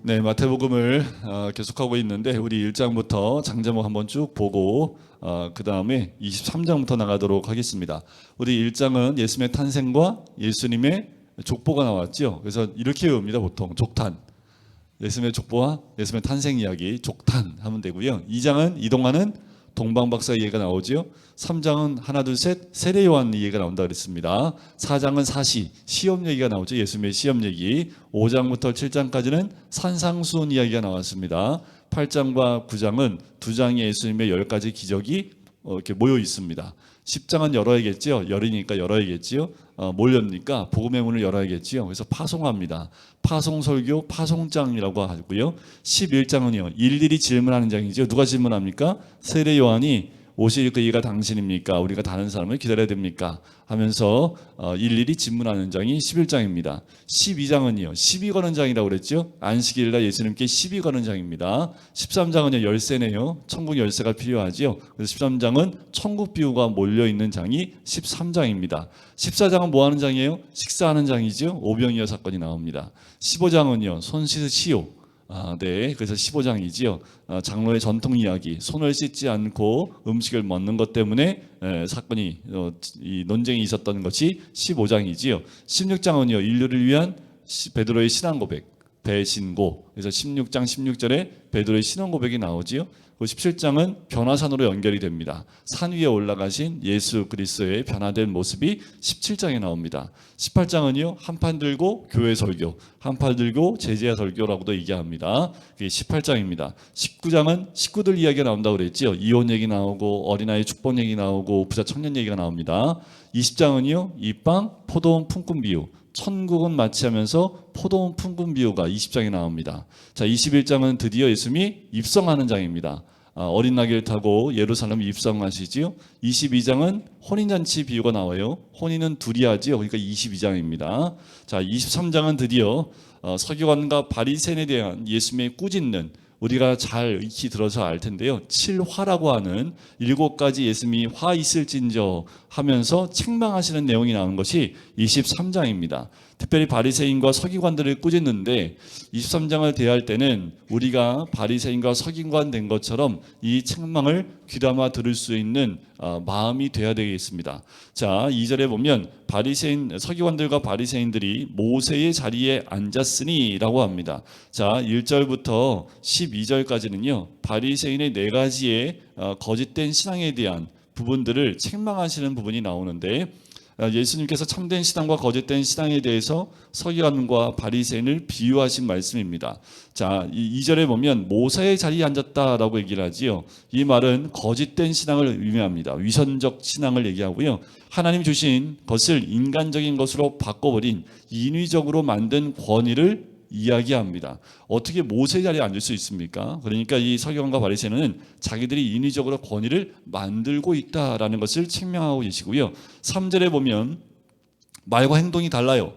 네, 마태복음을 계속하고 있는데 우리 1장부터 장제목 한번 쭉 보고 그 다음에 23장부터 나가도록 하겠습니다. 우리 1장은 예수님의 탄생과 예수님의 족보가 나왔죠. 그래서 이렇게 외웁니다. 보통 족탄, 예수님의 족보와 예수님의 탄생 이야기 족탄 하면 되고요. 2장은 이동하는 동방박사 얘기가 나오죠. 3장은 하나 둘 셋 세례 요한 얘기가 나온다 그랬습니다. 4장은 사시 시험 얘기가 나오죠. 예수님의 시험 얘기. 5장부터 7장까지는 산상수훈 이야기가 나왔습니다. 8장과 9장은 두 장의 예수님의 10가지 기적이 이렇게 모여 있습니다. 10장은 열어야겠죠. 열이니까 열어야겠지요. 몰렸으니까 복음의 문을 열어야겠지요. 그래서 파송합니다. 파송설교 파송장이라고 하고요. 11장은요 일일이 질문하는 장이죠. 누가 질문합니까? 세례 요한이 오실 그이가 당신입니까? 우리가 다른 사람을 기다려야 됩니까? 하면서 일일이 질문하는 장이 11장입니다. 12장은요 시비 거는 장이라고 그랬죠. 안식일날 예수님께 시비 거는 장입니다. 13장은요 열쇠네요. 천국 열쇠가 필요하죠. 그래서 13장은 천국 비유가 몰려있는 장이 13장입니다. 14장은 뭐 하는 장이에요? 식사하는 장이죠. 오병이어 사건이 나옵니다. 15장은요 손 씻으시오. 네, 그래서 15장이지요. 장로의 전통 이야기, 손을 씻지 않고 음식을 먹는 것 때문에 사건이 이 논쟁이 있었던 것이 15장이지요. 16장은요 인류를 위한 베드로의 신앙 고백, 배신고. 그래서 16장 16절에 베드로의 신앙 고백이 나오지요. 17장은 변화산으로 연결이 됩니다. 산 위에 올라가신 예수 그리스도의 변화된 모습이 17장에 나옵니다. 18장은요 한판 들고 교회 설교, 한판 들고 제자 설교라고도 얘기합니다. 그게 18장입니다. 19장은 식구들 이야기가 나온다고 그랬죠. 이혼 얘기 나오고 어린아이 축복 얘기 나오고 부자 청년 얘기가 나옵니다. 20장은요 이빵 포도원 품꾼 비유, 천국은 마치 하면서 포도원 품꾼 비유가 20장에 나옵니다. 자, 21장은 드디어 예수님이 입성하는 장입니다. 어린 나귀를 타고 예루살렘 입성하시지요. 22장은 혼인잔치 비유가 나와요. 혼인은 둘이 하지요. 그러니까 22장입니다. 자, 23장은 드디어 서기관과 바리새인에 대한 예수님의 꾸짖는, 우리가 잘 익히 들어서 알 텐데요. 7화라고 하는 7가지 예수님이 화 있을진저 하면서 책망하시는 내용이 나오는 것이 23장입니다. 특별히 바리새인과 서기관들을 꾸짖는데 23장을 대할 때는 우리가 바리새인과 서기관 된 것처럼 이 책망을 귀담아 들을 수 있는 마음이 돼야 되겠습니다. 자, 2절에 보면 서기관들과 바리새인들이 모세의 자리에 앉았으니 라고 합니다. 자, 1절부터 12절까지는요 바리새인의 4가지의 거짓된 신앙에 대한 부분들을 책망하시는 부분이 나오는데, 예수님께서 참된 신앙과 거짓된 신앙에 대해서 서기관과 바리새인을 비유하신 말씀입니다. 자, 2절에 보면 모세의 자리에 앉았다라고 얘기를 하지요. 이 말은 거짓된 신앙을 의미합니다. 위선적 신앙을 얘기하고요. 하나님 주신 것을 인간적인 것으로 바꿔버린 인위적으로 만든 권위를 이야기합니다. 어떻게 모세의 자리에 앉을 수 있습니까? 그러니까 이 서기관과 바리새인은 자기들이 인위적으로 권위를 만들고 있다라는 것을 책명하고 계시고요. 3절에 보면 말과 행동이 달라요.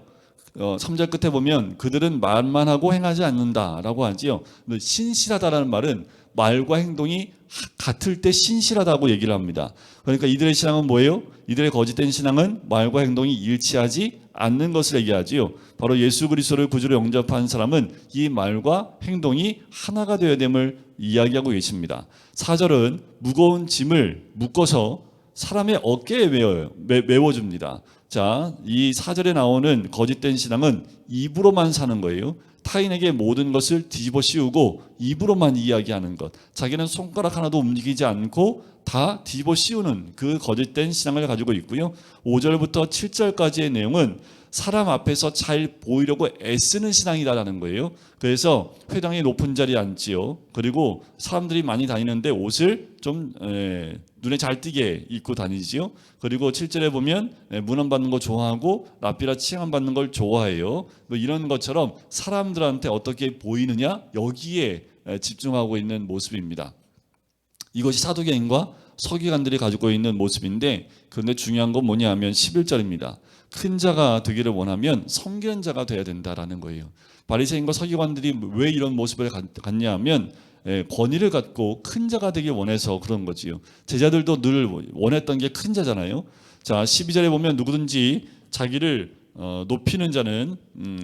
3절 끝에 보면 그들은 말만 하고 행하지 않는다라고 하지요. 신실하다라는 말은 말과 행동이 같을 때 신실하다고 얘기를 합니다. 그러니까 이들의 신앙은 뭐예요? 이들의 거짓된 신앙은 말과 행동이 일치하지 않는 것을 얘기하지요. 바로 예수 그리스도를 구주로 영접한 사람은 이 말과 행동이 하나가 되어야 됨을 이야기하고 계십니다. 4절은 무거운 짐을 묶어서 사람의 어깨에 메워줍니다. 자, 이 4절에 나오는 거짓된 신앙은 입으로만 사는 거예요. 타인에게 모든 것을 뒤집어 씌우고 입으로만 이야기하는 것, 자기는 손가락 하나도 움직이지 않고 다 뒤집어 씌우는 그 거짓된 신앙을 가지고 있고요. 5절부터 7절까지의 내용은 사람 앞에서 잘 보이려고 애쓰는 신앙이다라는 거예요. 그래서 회당의 높은 자리에 앉지요. 그리고 사람들이 많이 다니는데 옷을 좀 눈에 잘 띄게 입고 다니지요. 그리고 7절에 보면 문안받는 거 좋아하고 랍비라 칭함 받는 걸 좋아해요. 뭐 이런 것처럼 사람들한테 어떻게 보이느냐 여기에 집중하고 있는 모습입니다. 이것이 사두개인과 서기관들이 가지고 있는 모습인데, 그런데 중요한 건 뭐냐면 11절입니다. 큰 자가 되기를 원하면 섬기는 자가 돼야 된다라는 거예요. 바리새인과 서기관들이 왜 이런 모습을 갖냐 하면 권위를 갖고 큰 자가 되길 원해서 그런 거지요. 제자들도 늘 원했던 게 큰 자잖아요. 자, 12절에 보면 누구든지 자기를 높이는 자는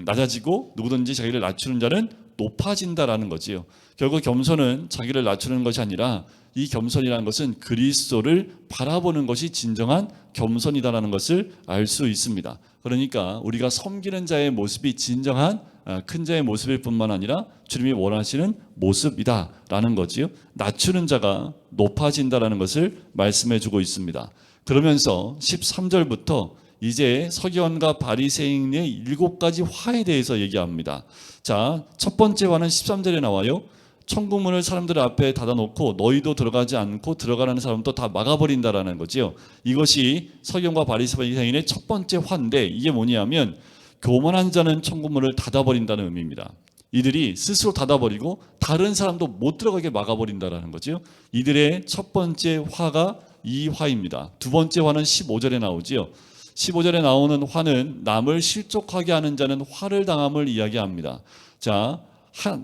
낮아지고 누구든지 자기를 낮추는 자는 높아진다라는 거지요. 결국 겸손은 자기를 낮추는 것이 아니라 이 겸손이라는 것은 그리스도를 바라보는 것이 진정한 겸손이다라는 것을 알 수 있습니다. 그러니까 우리가 섬기는 자의 모습이 진정한 큰 자의 모습일 뿐만 아니라 주님이 원하시는 모습이다라는 거지요. 낮추는 자가 높아진다라는 것을 말씀해 주고 있습니다. 그러면서 13절부터 이제 서기관과 바리새인의 7가지 화에 대해서 얘기합니다. 자, 첫 번째 화는 13절에 나와요. 천국문을 사람들 앞에 닫아놓고 너희도 들어가지 않고 들어가는 사람도 다 막아버린다라는 거지요. 이것이 서기관과 바리새인의 첫 번째 화인데 이게 뭐냐면 교만한 자는 천국문을 닫아버린다는 의미입니다. 이들이 스스로 닫아버리고 다른 사람도 못 들어가게 막아버린다라는 거죠. 이들의 첫 번째 화가 이 화입니다. 두 번째 화는 15절에 나오지요. 15절에 나오는 화는 남을 실족하게 하는 자는 화를 당함을 이야기합니다. 자,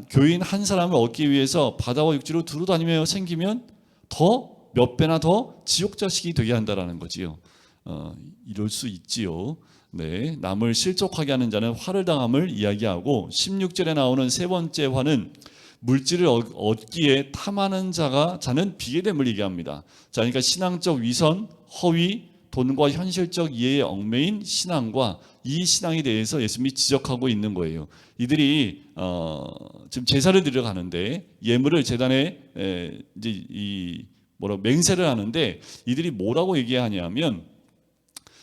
교인 한 사람을 얻기 위해서 바다와 육지로 두루 다니며 생기면 더 몇 배나 더 지옥 자식이 되게 한다라는 거지요. 이럴 수 있지요. 네, 남을 실족하게 하는 자는 화를 당함을 이야기하고 16절에 나오는 세 번째 화는 물질을 얻기에 탐하는 자는 비게 됨을 얘기합니다. 자, 그러니까 신앙적 위선, 허위, 돈과 현실적 이해에 얽매인 신앙과 이 신앙에 대해서 예수님이 지적하고 있는 거예요. 이들이 지금 제사를 드리러 가는데 예물을 제단에 이제 맹세를 하는데 이들이 뭐라고 얘기하냐면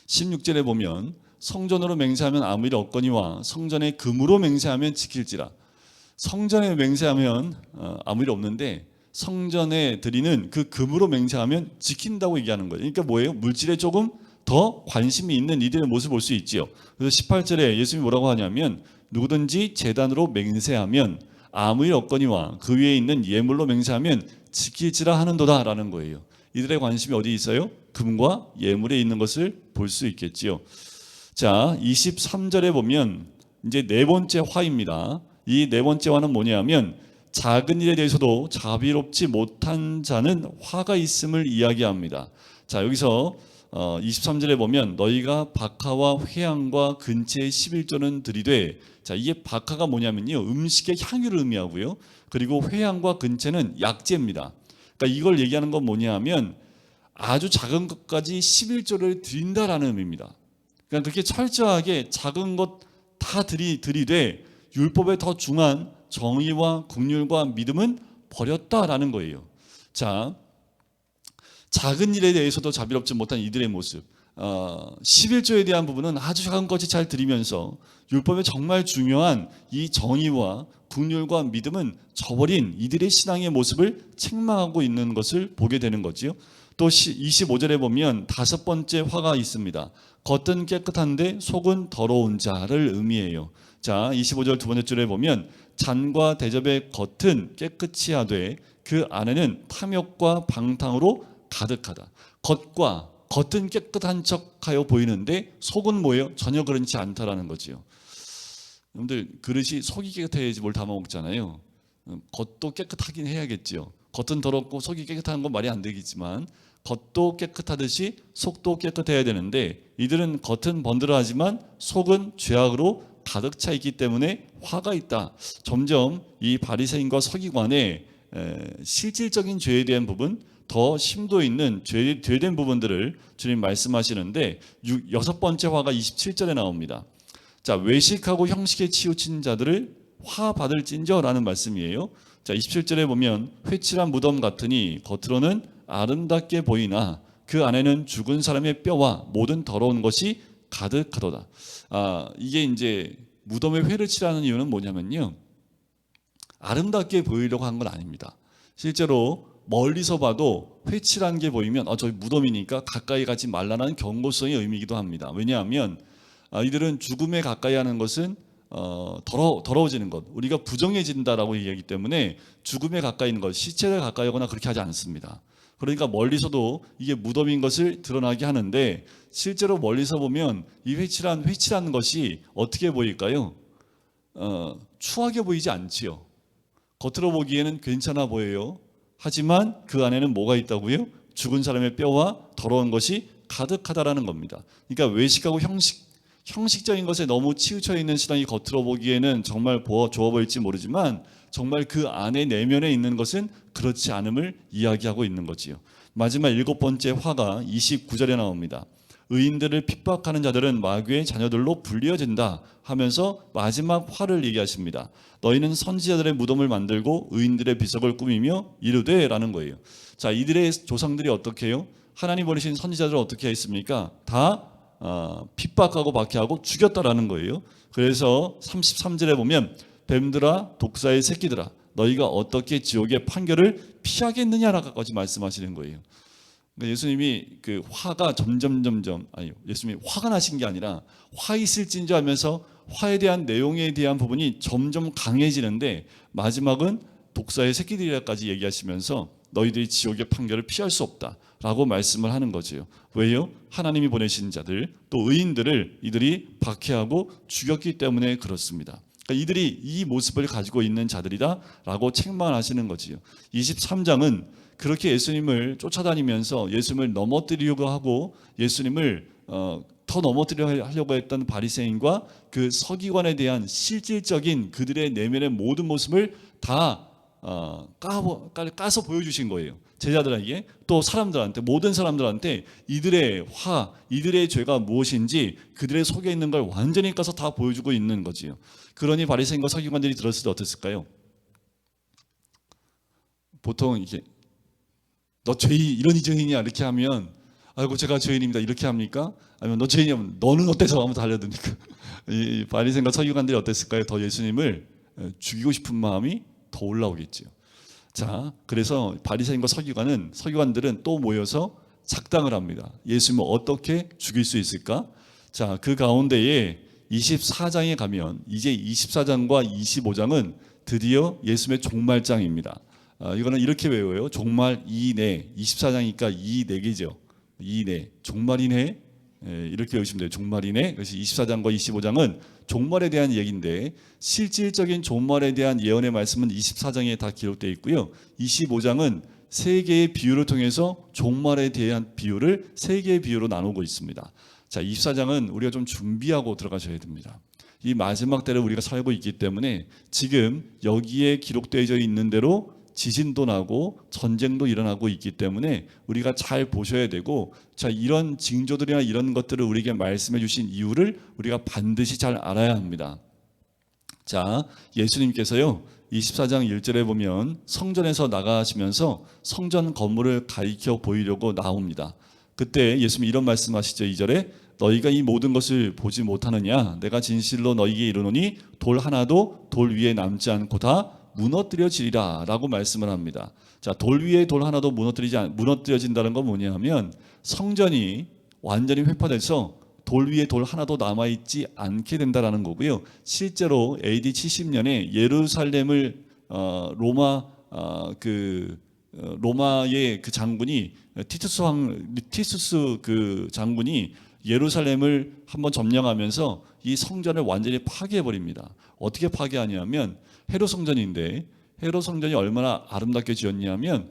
16절에 보면 성전으로 맹세하면 아무 일 없거니와 성전에 금으로 맹세하면 지킬지라. 성전에 맹세하면 아무 일 없는데 성전에 드리는 그 금으로 맹세하면 지킨다고 얘기하는 거예요. 그러니까 뭐예요? 물질에 조금 더 관심이 있는 이들의 모습을 볼 수 있죠. 그래서 18절에 예수님이 뭐라고 하냐면 누구든지 제단으로 맹세하면 아무 일 없거니와 그 위에 있는 예물로 맹세하면 지킬지라 하는도다라는 거예요. 이들의 관심이 어디 있어요? 금과 예물에 있는 것을 볼 수 있겠지요. 자, 23절에 보면 이제 네 번째 화입니다. 이 네 번째 화는 뭐냐면 작은 일에 대해서도 자비롭지 못한 자는 화가 있음을 이야기합니다. 자, 여기서 23절에 보면 너희가 박하와 회향과 근체의 11조는 드리되, 자, 이게 박하가 뭐냐면요, 음식의 향유를 의미하고요, 그리고 회향과 근체는 약재입니다. 그러니까 이걸 얘기하는 건 뭐냐면 아주 작은 것까지 11조를 드린다라는 의미입니다. 그러니까 그렇게 철저하게 작은 것 다 드리되 율법에 더 중한 정의와 긍휼과 믿음은 버렸다라는 거예요. 자, 작은 일에 대해서도 자비롭지 못한 이들의 모습, 11조에 대한 부분은 아주 작은 것이 잘 드리면서 율법에 정말 중요한 이 정의와 긍휼과 믿음은 저버린 이들의 신앙의 모습을 책망하고 있는 것을 보게 되는 거지요. 또 25절에 보면 다섯 번째 화가 있습니다. 겉은 깨끗한데 속은 더러운 자를 의미해요. 자, 25절 두 번째 줄에 보면 잔과 대접의 겉은 깨끗이 하되 그 안에는 탐욕과 방탕으로 가득하다. 겉은 깨끗한 척하여 보이는데 속은 뭐예요? 전혀 그렇지 않다라는 거지요. 여러분들 그릇이 속이 깨끗해야지 뭘 담아 먹잖아요. 겉도 깨끗하긴 해야겠죠. 겉은 더럽고 속이 깨끗한 건 말이 안 되겠지만 겉도 깨끗하듯이 속도 깨끗해야 되는데 이들은 겉은 번들어하지만 속은 죄악으로 가득 차 있기 때문에 화가 있다. 점점 이 바리새인과 서기관의 실질적인 죄에 대한 부분, 더 심도 있는 죄된 부분들을 주님 말씀하시는데 여섯 번째 화가 27절에 나옵니다. 자, 외식하고 형식에 치우친 자들을 화 받을진저라는 말씀이에요. 자, 27절에 보면 회칠한 무덤 같으니 겉으로는 아름답게 보이나 그 안에는 죽은 사람의 뼈와 모든 더러운 것이 가득하도다. 이게 이제 무덤에 회를 칠하는 이유는 뭐냐면요, 아름답게 보이려고 한 건 아닙니다. 실제로 멀리서 봐도 회칠한 게 보이면 저기 무덤이니까 가까이 가지 말라는 경고성의 의미이기도 합니다. 왜냐하면 이들은 죽음에 가까이 하는 것은 더러워지는 것, 우리가 부정해진다라고 얘기하기 때문에 죽음에 가까이 있는 것, 시체를 가까이 하거나 그렇게 하지 않습니다. 그러니까 멀리서도 이게 무덤인 것을 드러나게 하는데 실제로 멀리서 보면 이 회칠한 것이 어떻게 보일까요? 추하게 보이지 않지요. 겉으로 보기에는 괜찮아 보여요. 하지만 그 안에는 뭐가 있다고요? 죽은 사람의 뼈와 더러운 것이 가득하다라는 겁니다. 그러니까 외식하고 형식적인 것에 너무 치우쳐 있는 신앙이 겉으로 보기에는 정말 좋아 보일지 모르지만 정말 그 안에 내면에 있는 것은 그렇지 않음을 이야기하고 있는 거지요. 마지막 7번째 화가 29절에 나옵니다. 의인들을 핍박하는 자들은 마귀의 자녀들로 불리어진다 하면서 마지막 화를 얘기하십니다. 너희는 선지자들의 무덤을 만들고 의인들의 비석을 꾸미며 이르되 라는 거예요. 자, 이들의 조상들이 어떻게 해요? 하나님 보내신 선지자들을 어떻게 했습니까? 다 핍박하고 박해하고 죽였다라는 거예요. 그래서 33절에 보면 뱀들아 독사의 새끼들아 너희가 어떻게 지옥의 판결을 피하겠느냐라고까지 말씀하시는 거예요. 그러니까 예수님이 그 화가 예수님이 화가 나신 게 아니라 화 있을진저 하면서 화에 대한 내용에 대한 부분이 점점 강해지는데 마지막은 독사의 새끼들이라까지 얘기하시면서 너희들이 지옥의 판결을 피할 수 없다라고 말씀을 하는 거지요. 왜요? 하나님이 보내신 자들 또 의인들을 이들이 박해하고 죽였기 때문에 그렇습니다. 그러니까 이들이 이 모습을 가지고 있는 자들이다라고 책망하시는 거지요. 23장은 그렇게 예수님을 쫓아다니면서 예수님을 넘어뜨리려고 하고 예수님을 더 넘어뜨리려고 했던 바리새인과 그 서기관에 대한 실질적인 그들의 내면의 모든 모습을 다 까서 보여주신 거예요. 제자들에게 또 사람들한테 모든 사람들한테 이들의 이들의 죄가 무엇인지 그들의 속에 있는 걸 완전히 까서 다 보여주고 있는 거지요. 그러니 바리새인과 서기관들이 들었을 때 어땠을까요? 보통 이게 너 죄인 이런 죄인이야 이렇게 하면 아이고 제가 죄인입니다 이렇게 합니까? 아니면 너 죄인이면 너는 어때서 하면 달려듭니까? 이 바리새인과 서기관들이 어땠을까요? 더 예수님을 죽이고 싶은 마음이 더 올라오겠지요. 자, 그래서 바리새인과 서기관들은 또 모여서 작당을 합니다. 예수님을 어떻게 죽일 수 있을까? 자, 그 가운데에 24장에 가면 이제 24장과 25장은 드디어 예수님의 종말장입니다. 이거는 이렇게 외워요. 종말 이내 24장이니까 이내개죠. 이내 종말이네 이렇게 외우시면 돼요. 종말이네. 그래서 24장과 25장은 종말에 대한 얘기인데 실질적인 종말에 대한 예언의 말씀은 24장에 다 기록되어 있고요. 25장은 세 개의 비유를 통해서 종말에 대한 비유를 세 개의 비유로 나누고 있습니다. 자, 24장은 우리가 좀 준비하고 들어가셔야 됩니다. 이 마지막 때를 우리가 살고 있기 때문에 지금 여기에 기록되어 있는 대로 지진도 나고 전쟁도 일어나고 있기 때문에 우리가 잘 보셔야 되고, 자, 이런 징조들이나 이런 것들을 우리에게 말씀해 주신 이유를 우리가 반드시 잘 알아야 합니다. 자, 예수님께서요 24장 1절에 보면 성전에서 나가시면서 성전 건물을 가리켜 보이려고 나옵니다. 그때 예수님이 이런 말씀하시죠. 2절에 너희가 이 모든 것을 보지 못하느냐? 내가 진실로 너희에게 이르노니 돌 하나도 돌 위에 남지 않고 다 무너뜨려지리라 라고 말씀을 합니다. 자, 돌 위에 돌 하나도 무너뜨려진다는 건 뭐냐면 성전이 완전히 회파돼서 돌 위에 돌 하나도 남아있지 않게 된다라는 거고요. 실제로 AD 70년에 예루살렘을 로마의 그 장군이 티투스 그 장군이 예루살렘을 한번 점령하면서 이 성전을 완전히 파괴해 버립니다. 어떻게 파괴하냐면 헤롯 성전인데 헤롯 성전이 얼마나 아름답게 지었냐면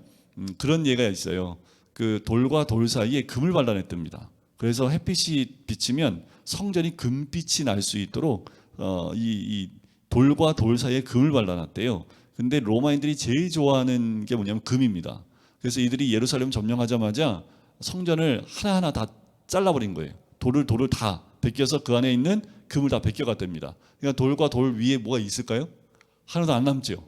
그런 예가 있어요. 그 돌과 돌 사이에 금을 발라냈답니다. 그래서 햇빛이 비치면 성전이 금빛이 날 수 있도록 이 돌과 돌 사이에 금을 발라놨대요. 근데 로마인들이 제일 좋아하는 게 뭐냐면 금입니다. 그래서 이들이 예루살렘 점령하자마자 성전을 하나하나 다 잘라버린 거예요. 돌을 다 베껴서 그 안에 있는 금을 다 베껴갔답니다. 그러니까 돌과 돌 위에 뭐가 있을까요? 하나도 안 남죠.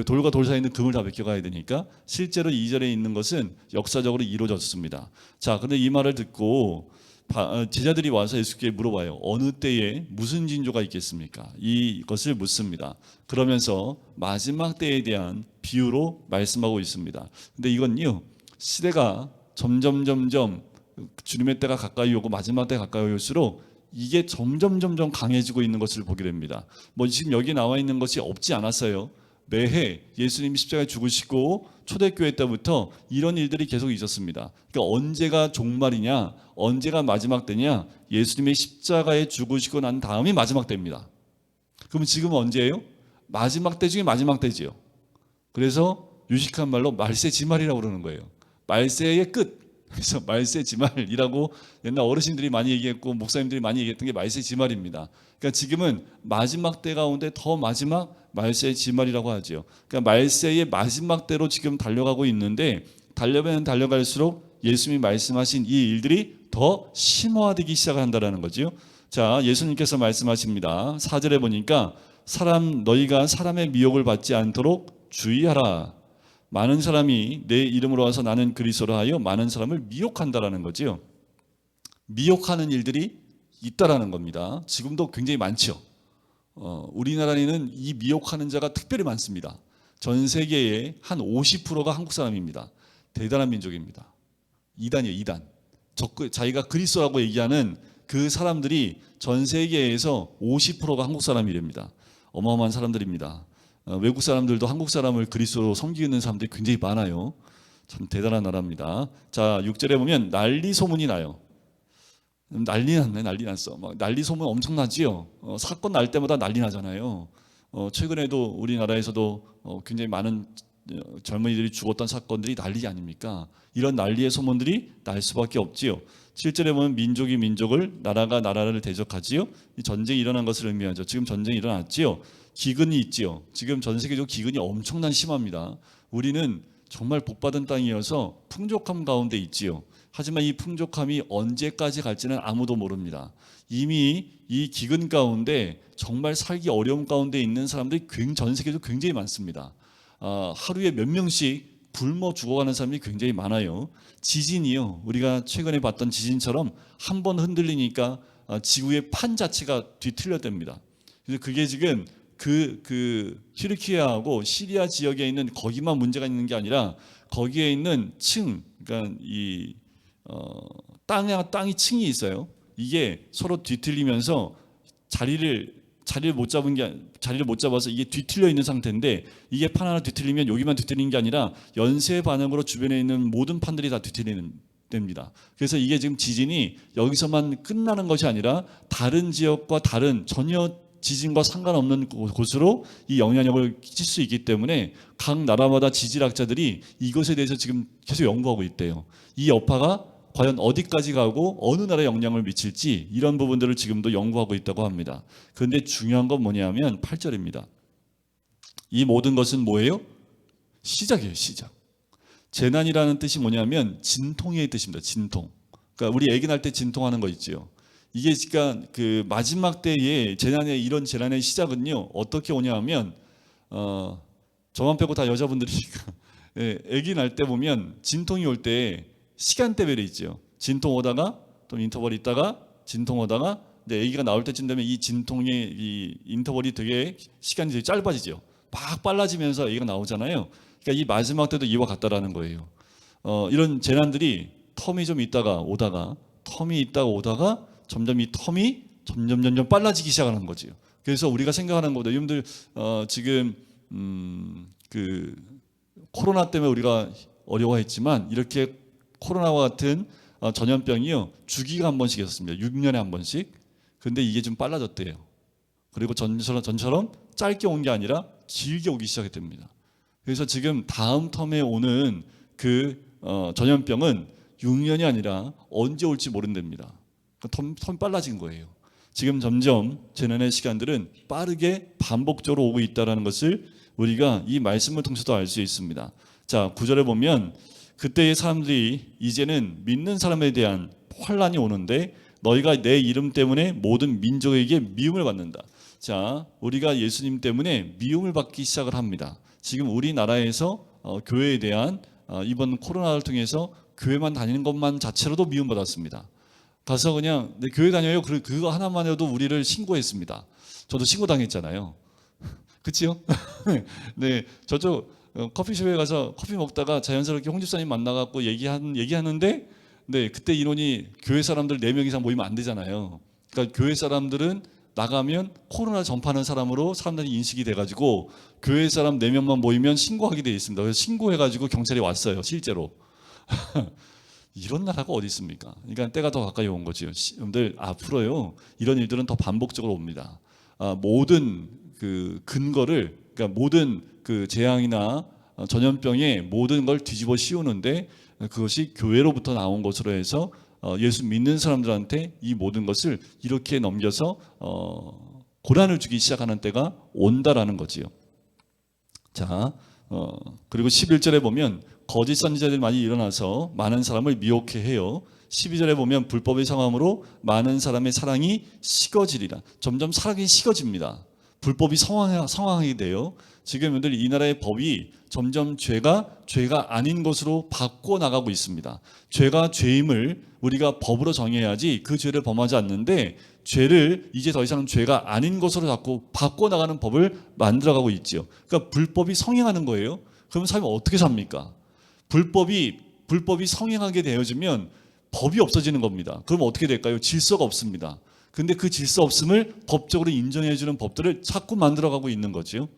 돌과 돌 사이에 있는 금을 다 베껴가야 되니까 실제로 2절에 있는 것은 역사적으로 이루어졌습니다. 자, 근데 이 말을 듣고 제자들이 와서 예수께 물어봐요. 어느 때에 무슨 징조가 있겠습니까? 이것을 묻습니다. 그러면서 마지막 때에 대한 비유로 말씀하고 있습니다. 근데 이건요, 시대가 점점 주님의 때가 가까이 오고 마지막 때가 가까이 올수록 이게 점점 강해지고 있는 것을 보게 됩니다. 뭐 지금 여기 나와 있는 것이 없지 않았어요. 매해 예수님이 십자가에 죽으시고 초대교회 때부터 이런 일들이 계속 있었습니다. 그러니까 언제가 종말이냐, 언제가 마지막 때냐? 예수님의 십자가에 죽으시고 난 다음이 마지막 때입니다. 그럼 지금 언제예요? 마지막 때 중에 마지막 때지요. 그래서 유식한 말로 말세 지말이라고 그러는 거예요. 말세의 끝. 그래서 말세지말이라고 옛날 어르신들이 많이 얘기했고 목사님들이 많이 얘기했던 게 말세지말입니다. 그러니까 지금은 마지막 때 가운데 더 마지막 말세지말이라고 하죠. 그러니까 말세의 마지막 때로 지금 달려가고 있는데 달려가면 달려갈수록 예수님이 말씀하신 이 일들이 더 심화되기 시작한다라는 거죠. 자, 예수님께서 말씀하십니다. 4절에 보니까 너희가 사람의 미혹을 받지 않도록 주의하라. 많은 사람이 내 이름으로 와서 나는 그리스도라 하여 많은 사람을 미혹한다라는 거죠. 미혹하는 일들이 있다라는 겁니다. 지금도 굉장히 많죠. 우리나라에는 이 미혹하는 자가 특별히 많습니다. 전 세계의 한 50%가 한국 사람입니다. 대단한 민족입니다. 이단이에요, 이단. 자기가 그리스도라고 얘기하는 그 사람들이 전 세계에서 50%가 한국 사람이랍니다. 어마어마한 사람들입니다. 외국 사람들도 한국 사람을 그리스도로 섬기는 사람들이 굉장히 많아요. 참 대단한 나라입니다. 자, 6절에 보면 난리 소문이 나요. 난리 났네, 난리 났어. 막 난리 소문 엄청나지요. 사건 날 때마다 난리 나잖아요. 최근에도 우리나라에서도 굉장히 많은 젊은이들이 죽었던 사건들이 난리 아닙니까? 이런 난리의 소문들이 날 수밖에 없지요. 7절에 보면 민족이 민족을, 나라가 나라를 대적하지요. 이 전쟁이 일어난 것을 의미하죠. 지금 전쟁이 일어났지요. 기근이 있지요. 지금 전 세계적으로 기근이 엄청난 심합니다. 우리는 정말 복받은 땅이어서 풍족함 가운데 있지요. 하지만 이 풍족함이 언제까지 갈지는 아무도 모릅니다. 이미 이 기근 가운데 정말 살기 어려움 가운데 있는 사람들이 전 세계적으로 굉장히 많습니다. 하루에 몇 명씩 굶어 죽어가는 사람이 굉장히 많아요. 지진이요. 우리가 최근에 봤던 지진처럼 한 번 흔들리니까 지구의 판 자체가 뒤틀려댑니다. 그래서 그게 지금 튀르키예하고 시리아 지역에 있는 거기만 문제가 있는 게 아니라 거기에 있는 그러니까 이 땅이 층이 있어요. 이게 서로 뒤틀리면서 자리를 못 잡아서 이게 뒤틀려 있는 상태인데 이게 판 하나 뒤틀리면 여기만 뒤틀리는 게 아니라 연쇄 반응으로 주변에 있는 모든 판들이 다 뒤틀리는 됩니다. 그래서 이게 지금 지진이 여기서만 끝나는 것이 아니라 다른 지역과 다른 전혀 지진과 상관없는 곳으로 이 영향력을 끼칠 수 있기 때문에 각 나라마다 지질학자들이 이것에 대해서 지금 계속 연구하고 있대요. 이 여파가 과연 어디까지 가고 어느 나라에 영향을 미칠지 이런 부분들을 지금도 연구하고 있다고 합니다. 그런데 중요한 건 뭐냐면 8절입니다. 이 모든 것은 뭐예요? 시작이에요, 시작. 재난이라는 뜻이 뭐냐면 진통의 뜻입니다. 진통. 그러니까 우리 아기 날 때 진통하는 거 있죠. 이게 그러니까 그 마지막 때의 이런 재난의 시작은요 어떻게 오냐면 저만 빼고 다 여자분들이니까 아기 날 때 보면 진통이 올 때 시간대별이 있죠. 진통 오다가 또 인터벌 있다가 진통 오다가 근데 아기가 나올 때쯤 되면 이 진통의 이 인터벌이 되게 시간이 되게 짧아지죠. 막 빨라지면서 아기가 나오잖아요. 그러니까 이 마지막 때도 이와 같다라는 거예요. 이런 재난들이 텀이 좀 있다가 오다가 점점 이 텀이 점점 빨라지기 시작하는 거죠. 그래서 우리가 생각하는 것보다 여러분들 지금 그 코로나 때문에 우리가 어려워했지만 이렇게 코로나와 같은 전염병이요 주기가 한 번씩 있었습니다. 6년에 한 번씩. 근데 이게 좀 빨라졌대요. 그리고 전처럼 짧게 온 게 아니라 길게 오기 시작했답니다. 그래서 지금 다음 텀에 오는 그 전염병은 6년이 아니라 언제 올지 모른답니다. 텀이 빨라진 거예요. 지금 점점 재난의 시간들은 빠르게 반복적으로 오고 있다는 것을 우리가 이 말씀을 통해서도 알 수 있습니다. 자, 9절에 보면 그때의 사람들이 이제는 믿는 사람에 대한 환란이 오는데 너희가 내 이름 때문에 모든 민족에게 미움을 받는다. 자, 우리가 예수님 때문에 미움을 받기 시작을 합니다. 지금 우리나라에서 교회에 대한 이번 코로나를 통해서 교회만 다니는 것만 자체로도 미움받았습니다. 가서 그냥 내 교회 다녀요. 그거 하나만 해도 우리를 신고했습니다. 저도 신고당했잖아요. 그치요? 네, 저쪽 커피숍에 가서 커피 먹다가 자연스럽게 홍 집사님 만나갖고 얘기하는데 네, 그때 인원이 교회 사람들 4명 이상 모이면 안 되잖아요. 그러니까 교회 사람들은 나가면 코로나 전파하는 사람으로 사람들이 인식이 돼가지고 교회 사람 4명만 모이면 신고하게 돼 있습니다. 그래서 신고해가지고 경찰이 왔어요. 실제로. 이런 나라가 어디 있습니까? 그러니까 때가 더 가까이 온 거죠. 여러분들 앞으로요 이런 일들은 더 반복적으로 옵니다. 모든 그 근거를 그러니까 모든 그 재앙이나 전염병의 모든 걸 뒤집어 씌우는데 그것이 교회로부터 나온 것으로 해서 예수 믿는 사람들한테 이 모든 것을 이렇게 넘겨서 고난을 주기 시작하는 때가 온다라는 거지요. 자, 그리고 11절에 보면 거짓 선지자들이 많이 일어나서 많은 사람을 미혹해 해요. 12절에 보면 불법의 성함으로 많은 사람의 사랑이 식어지리라. 점점 사랑이 식어집니다. 불법이 성황하게 돼요. 지금 여러분들 이 나라의 법이 점점 죄가 아닌 것으로 바꿔 나가고 있습니다. 죄가 죄임을 우리가 법으로 정해야지 그 죄를 범하지 않는데 죄를 이제 더 이상 죄가 아닌 것으로 자꾸 바꿔 나가는 법을 만들어가고 있지요. 그러니까 불법이 성행하는 거예요. 그럼 사람이 어떻게 삽니까? 불법이 성행하게 되어지면 법이 없어지는 겁니다. 그럼 어떻게 될까요? 질서가 없습니다. 근데 그 질서 없음을 법적으로 인정해주는 법들을 자꾸 만들어가고 있는 거죠.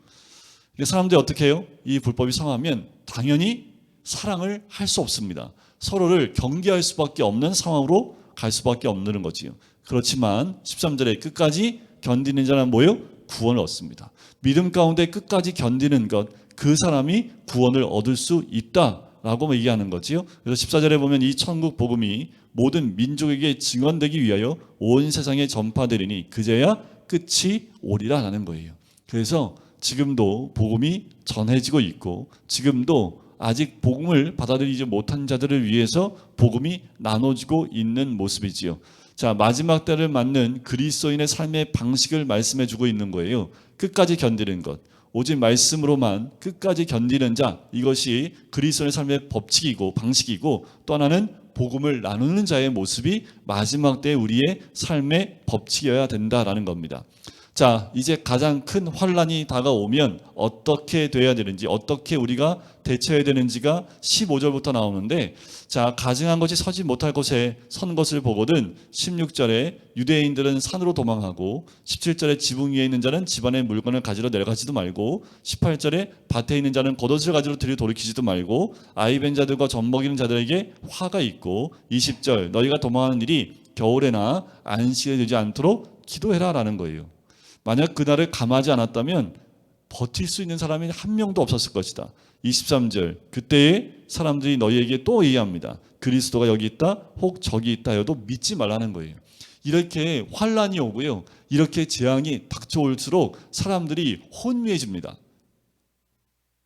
사람들이 어떻게 해요? 이 불법이 성하면 당연히 사랑을 할 수 없습니다. 서로를 경계할 수밖에 없는 상황으로 갈 수밖에 없는 거지요. 그렇지만 13절에 끝까지 견디는 자는 뭐예요? 구원을 얻습니다. 믿음 가운데 끝까지 견디는 것, 그 사람이 구원을 얻을 수 있다라고 얘기하는 거지요. 그래서 14절에 보면 이 천국 복음이 모든 민족에게 증언되기 위하여 온 세상에 전파되리니 그제야 끝이 오리라라는 거예요. 그래서 지금도 복음이 전해지고 있고 지금도 아직 복음을 받아들이지 못한 자들을 위해서 복음이 나눠지고 있는 모습이지요. 자, 마지막 때를 맞는 그리스도인의 삶의 방식을 말씀해 주고 있는 거예요. 끝까지 견디는 것. 오직 말씀으로만 끝까지 견디는 자, 이것이 그리스도인의 삶의 법칙이고 방식이고, 또 하나는 복음을 나누는 자의 모습이 마지막 때 우리의 삶의 법칙이어야 된다라는 겁니다. 자, 이제 가장 큰 환란이 다가오면 어떻게 돼야 되는지, 어떻게 우리가 대처해야 되는지가 15절부터 나오는데, 자, 가증한 것이 서지 못할 곳에 선 것을 보거든 16절에 유대인들은 산으로 도망하고, 17절에 지붕 위에 있는 자는 집안의 물건을 가지러 내려가지도 말고, 18절에 밭에 있는 자는 겉옷을 가지러 들여 돌이키지도 말고, 아이 벤 자들과 젖 먹이는 자들에게 화가 있고, 20절 너희가 도망하는 일이 겨울에나 안식에 되지 않도록 기도해라 라는 거예요. 만약 그날을 감하지 않았다면 버틸 수 있는 사람이 한 명도 없었을 것이다. 23절 그때에 사람들이 너희에게 또 얘기합니다. 그리스도가 여기 있다 혹 저기 있다 해도 믿지 말라는 거예요. 이렇게 환란이 오고요, 이렇게 재앙이 닥쳐올수록 사람들이 혼미해집니다.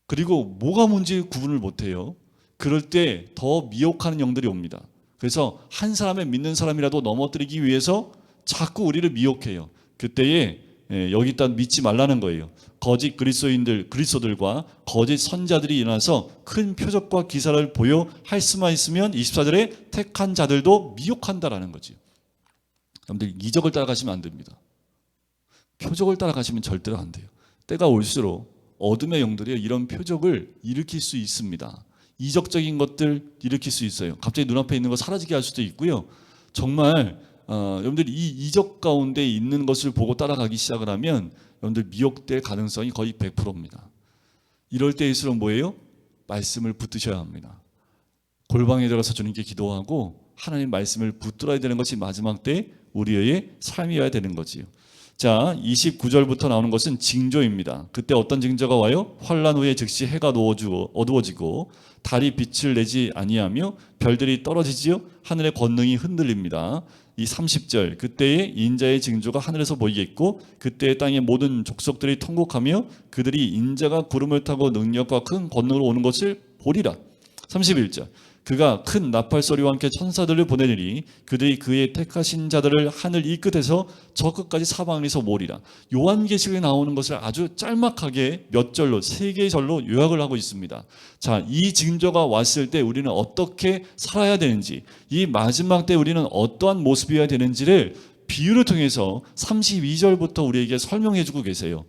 그리고 뭐가 뭔지 구분을 못해요. 그럴 때 더 미혹하는 영들이 옵니다. 그래서 한 사람의 믿는 사람이라도 넘어뜨리기 위해서 자꾸 우리를 미혹해요. 그때에 여기 있다 믿지 말라는 거예요. 거짓 그리스도들과 거짓 선자들이 일어나서 큰 표적과 기사를 보여 할 수만 있으면 24절에 택한 자들도 미혹한다라는 거죠. 여러분들 이적을 따라가시면 안 됩니다. 표적을 따라가시면 절대로 안 돼요. 때가 올수록 어둠의 영들이 이런 표적을 일으킬 수 있습니다. 이적적인 것들 일으킬 수 있어요. 갑자기 눈앞에 있는 거 사라지게 할 수도 있고요. 정말 여러분들이 이 이적 가운데 있는 것을 보고 따라가기 시작을 하면 여러분들 미혹될 가능성이 거의 100%입니다. 이럴 때일수록 뭐예요? 말씀을 붙드셔야 합니다. 골방에 들어가서 주님께 기도하고 하나님 말씀을 붙들어야 되는 것이 마지막 때 우리의 삶이어야 되는 거지요. 자, 29절부터 나오는 것은 징조입니다. 그때 어떤 징조가 와요? 환란 후에 즉시 해가 어두워지고 달이 빛을 내지 아니하며 별들이 떨어지지요. 하늘의 권능이 흔들립니다. 이 30절 그때의 인자의 징조가 하늘에서 보이겠고 그때의 땅의 모든 족속들이 통곡하며 그들이 인자가 구름을 타고 능력과 큰 권능으로 오는 것을 보리라. 31절 그가 큰 나팔 소리와 함께 천사들을 보내리니 그들이 그의 택하신 자들을 하늘 이 끝에서 저 끝까지 사방에서 모으리라. 요한계시록에 나오는 것을 아주 짤막하게 몇 절로 3개의 절로 요약을 하고 있습니다. 자, 이 징조가 왔을 때 우리는 어떻게 살아야 되는지, 이 마지막 때 우리는 어떠한 모습이어야 되는지를 비유를 통해서 32절부터 우리에게 설명해 주고 계세요.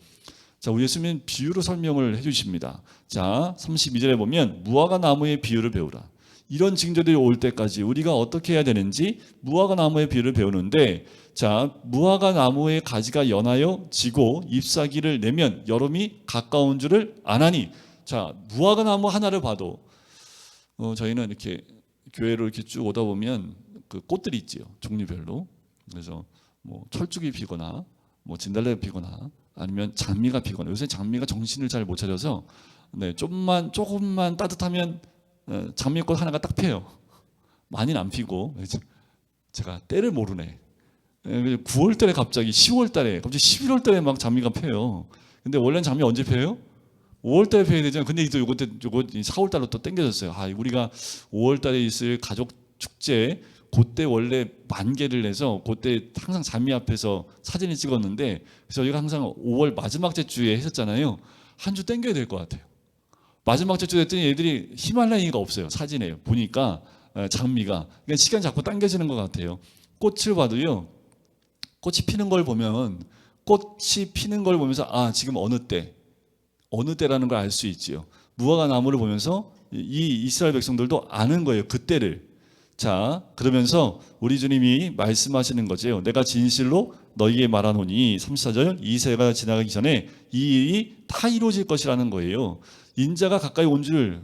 자, 우리 예수님은 비유로 설명을 해 주십니다. 자, 32절에 보면 무화과 나무의 비유를 배우라. 이런 징조들이 올 때까지 우리가 어떻게 해야 되는지 무화과 나무의 비유를 배우는데, 자, 무화과 나무의 가지가 연하여 지고 잎사귀를 내면 여름이 가까운 줄을 아나니. 자, 무화과 나무 하나를 봐도 저희는 이렇게 교회로 이렇게 쭉 오다 보면 그 꽃들이 있지요, 종류별로. 그래서 뭐 철쭉이 피거나 뭐 진달래가 피거나 아니면 장미가 피거나, 요새 장미가 정신을 잘 못 차려서 조금만 따뜻하면 장미꽃 하나가 딱 펴요. 많이는 안 피고 제가 때를 모르네. 9월 달에 갑자기 10월 달에 갑자기 11월 달에 막 장미가 펴요. 근데 원래는 장미 언제 펴요? 5월 달에 펴야 되잖아요. 근데 또 요거 4월 달로 또 당겨졌어요. 우리가 5월 달에 있을 가족 축제 그때 원래 만개를 내서 그때 항상 장미 앞에서 사진을 찍었는데 그래서 저희가 항상 5월 마지막 주에 했었잖아요. 한 주 당겨야 될 것 같아요. 마지막 주 했더니 애들이 히말라야가 없어요. 사진에 보니까 장미가 그러니까 시간 자꾸 당겨지는 것 같아요. 꽃을 봐도요. 꽃이 피는 걸 보면 꽃이 피는 걸 보면서 지금 어느 때라는 걸 알 수 있지요. 무화과 나무를 보면서 이 이스라엘 백성들도 아는 거예요. 그때를. 자, 그러면서 우리 주님이 말씀하시는 거죠. 내가 진실로 너희에게 말하노니 34절 이 세가 지나가기 전에 이 일이 다 이루어질 것이라는 거예요. 인자가 가까이 온 줄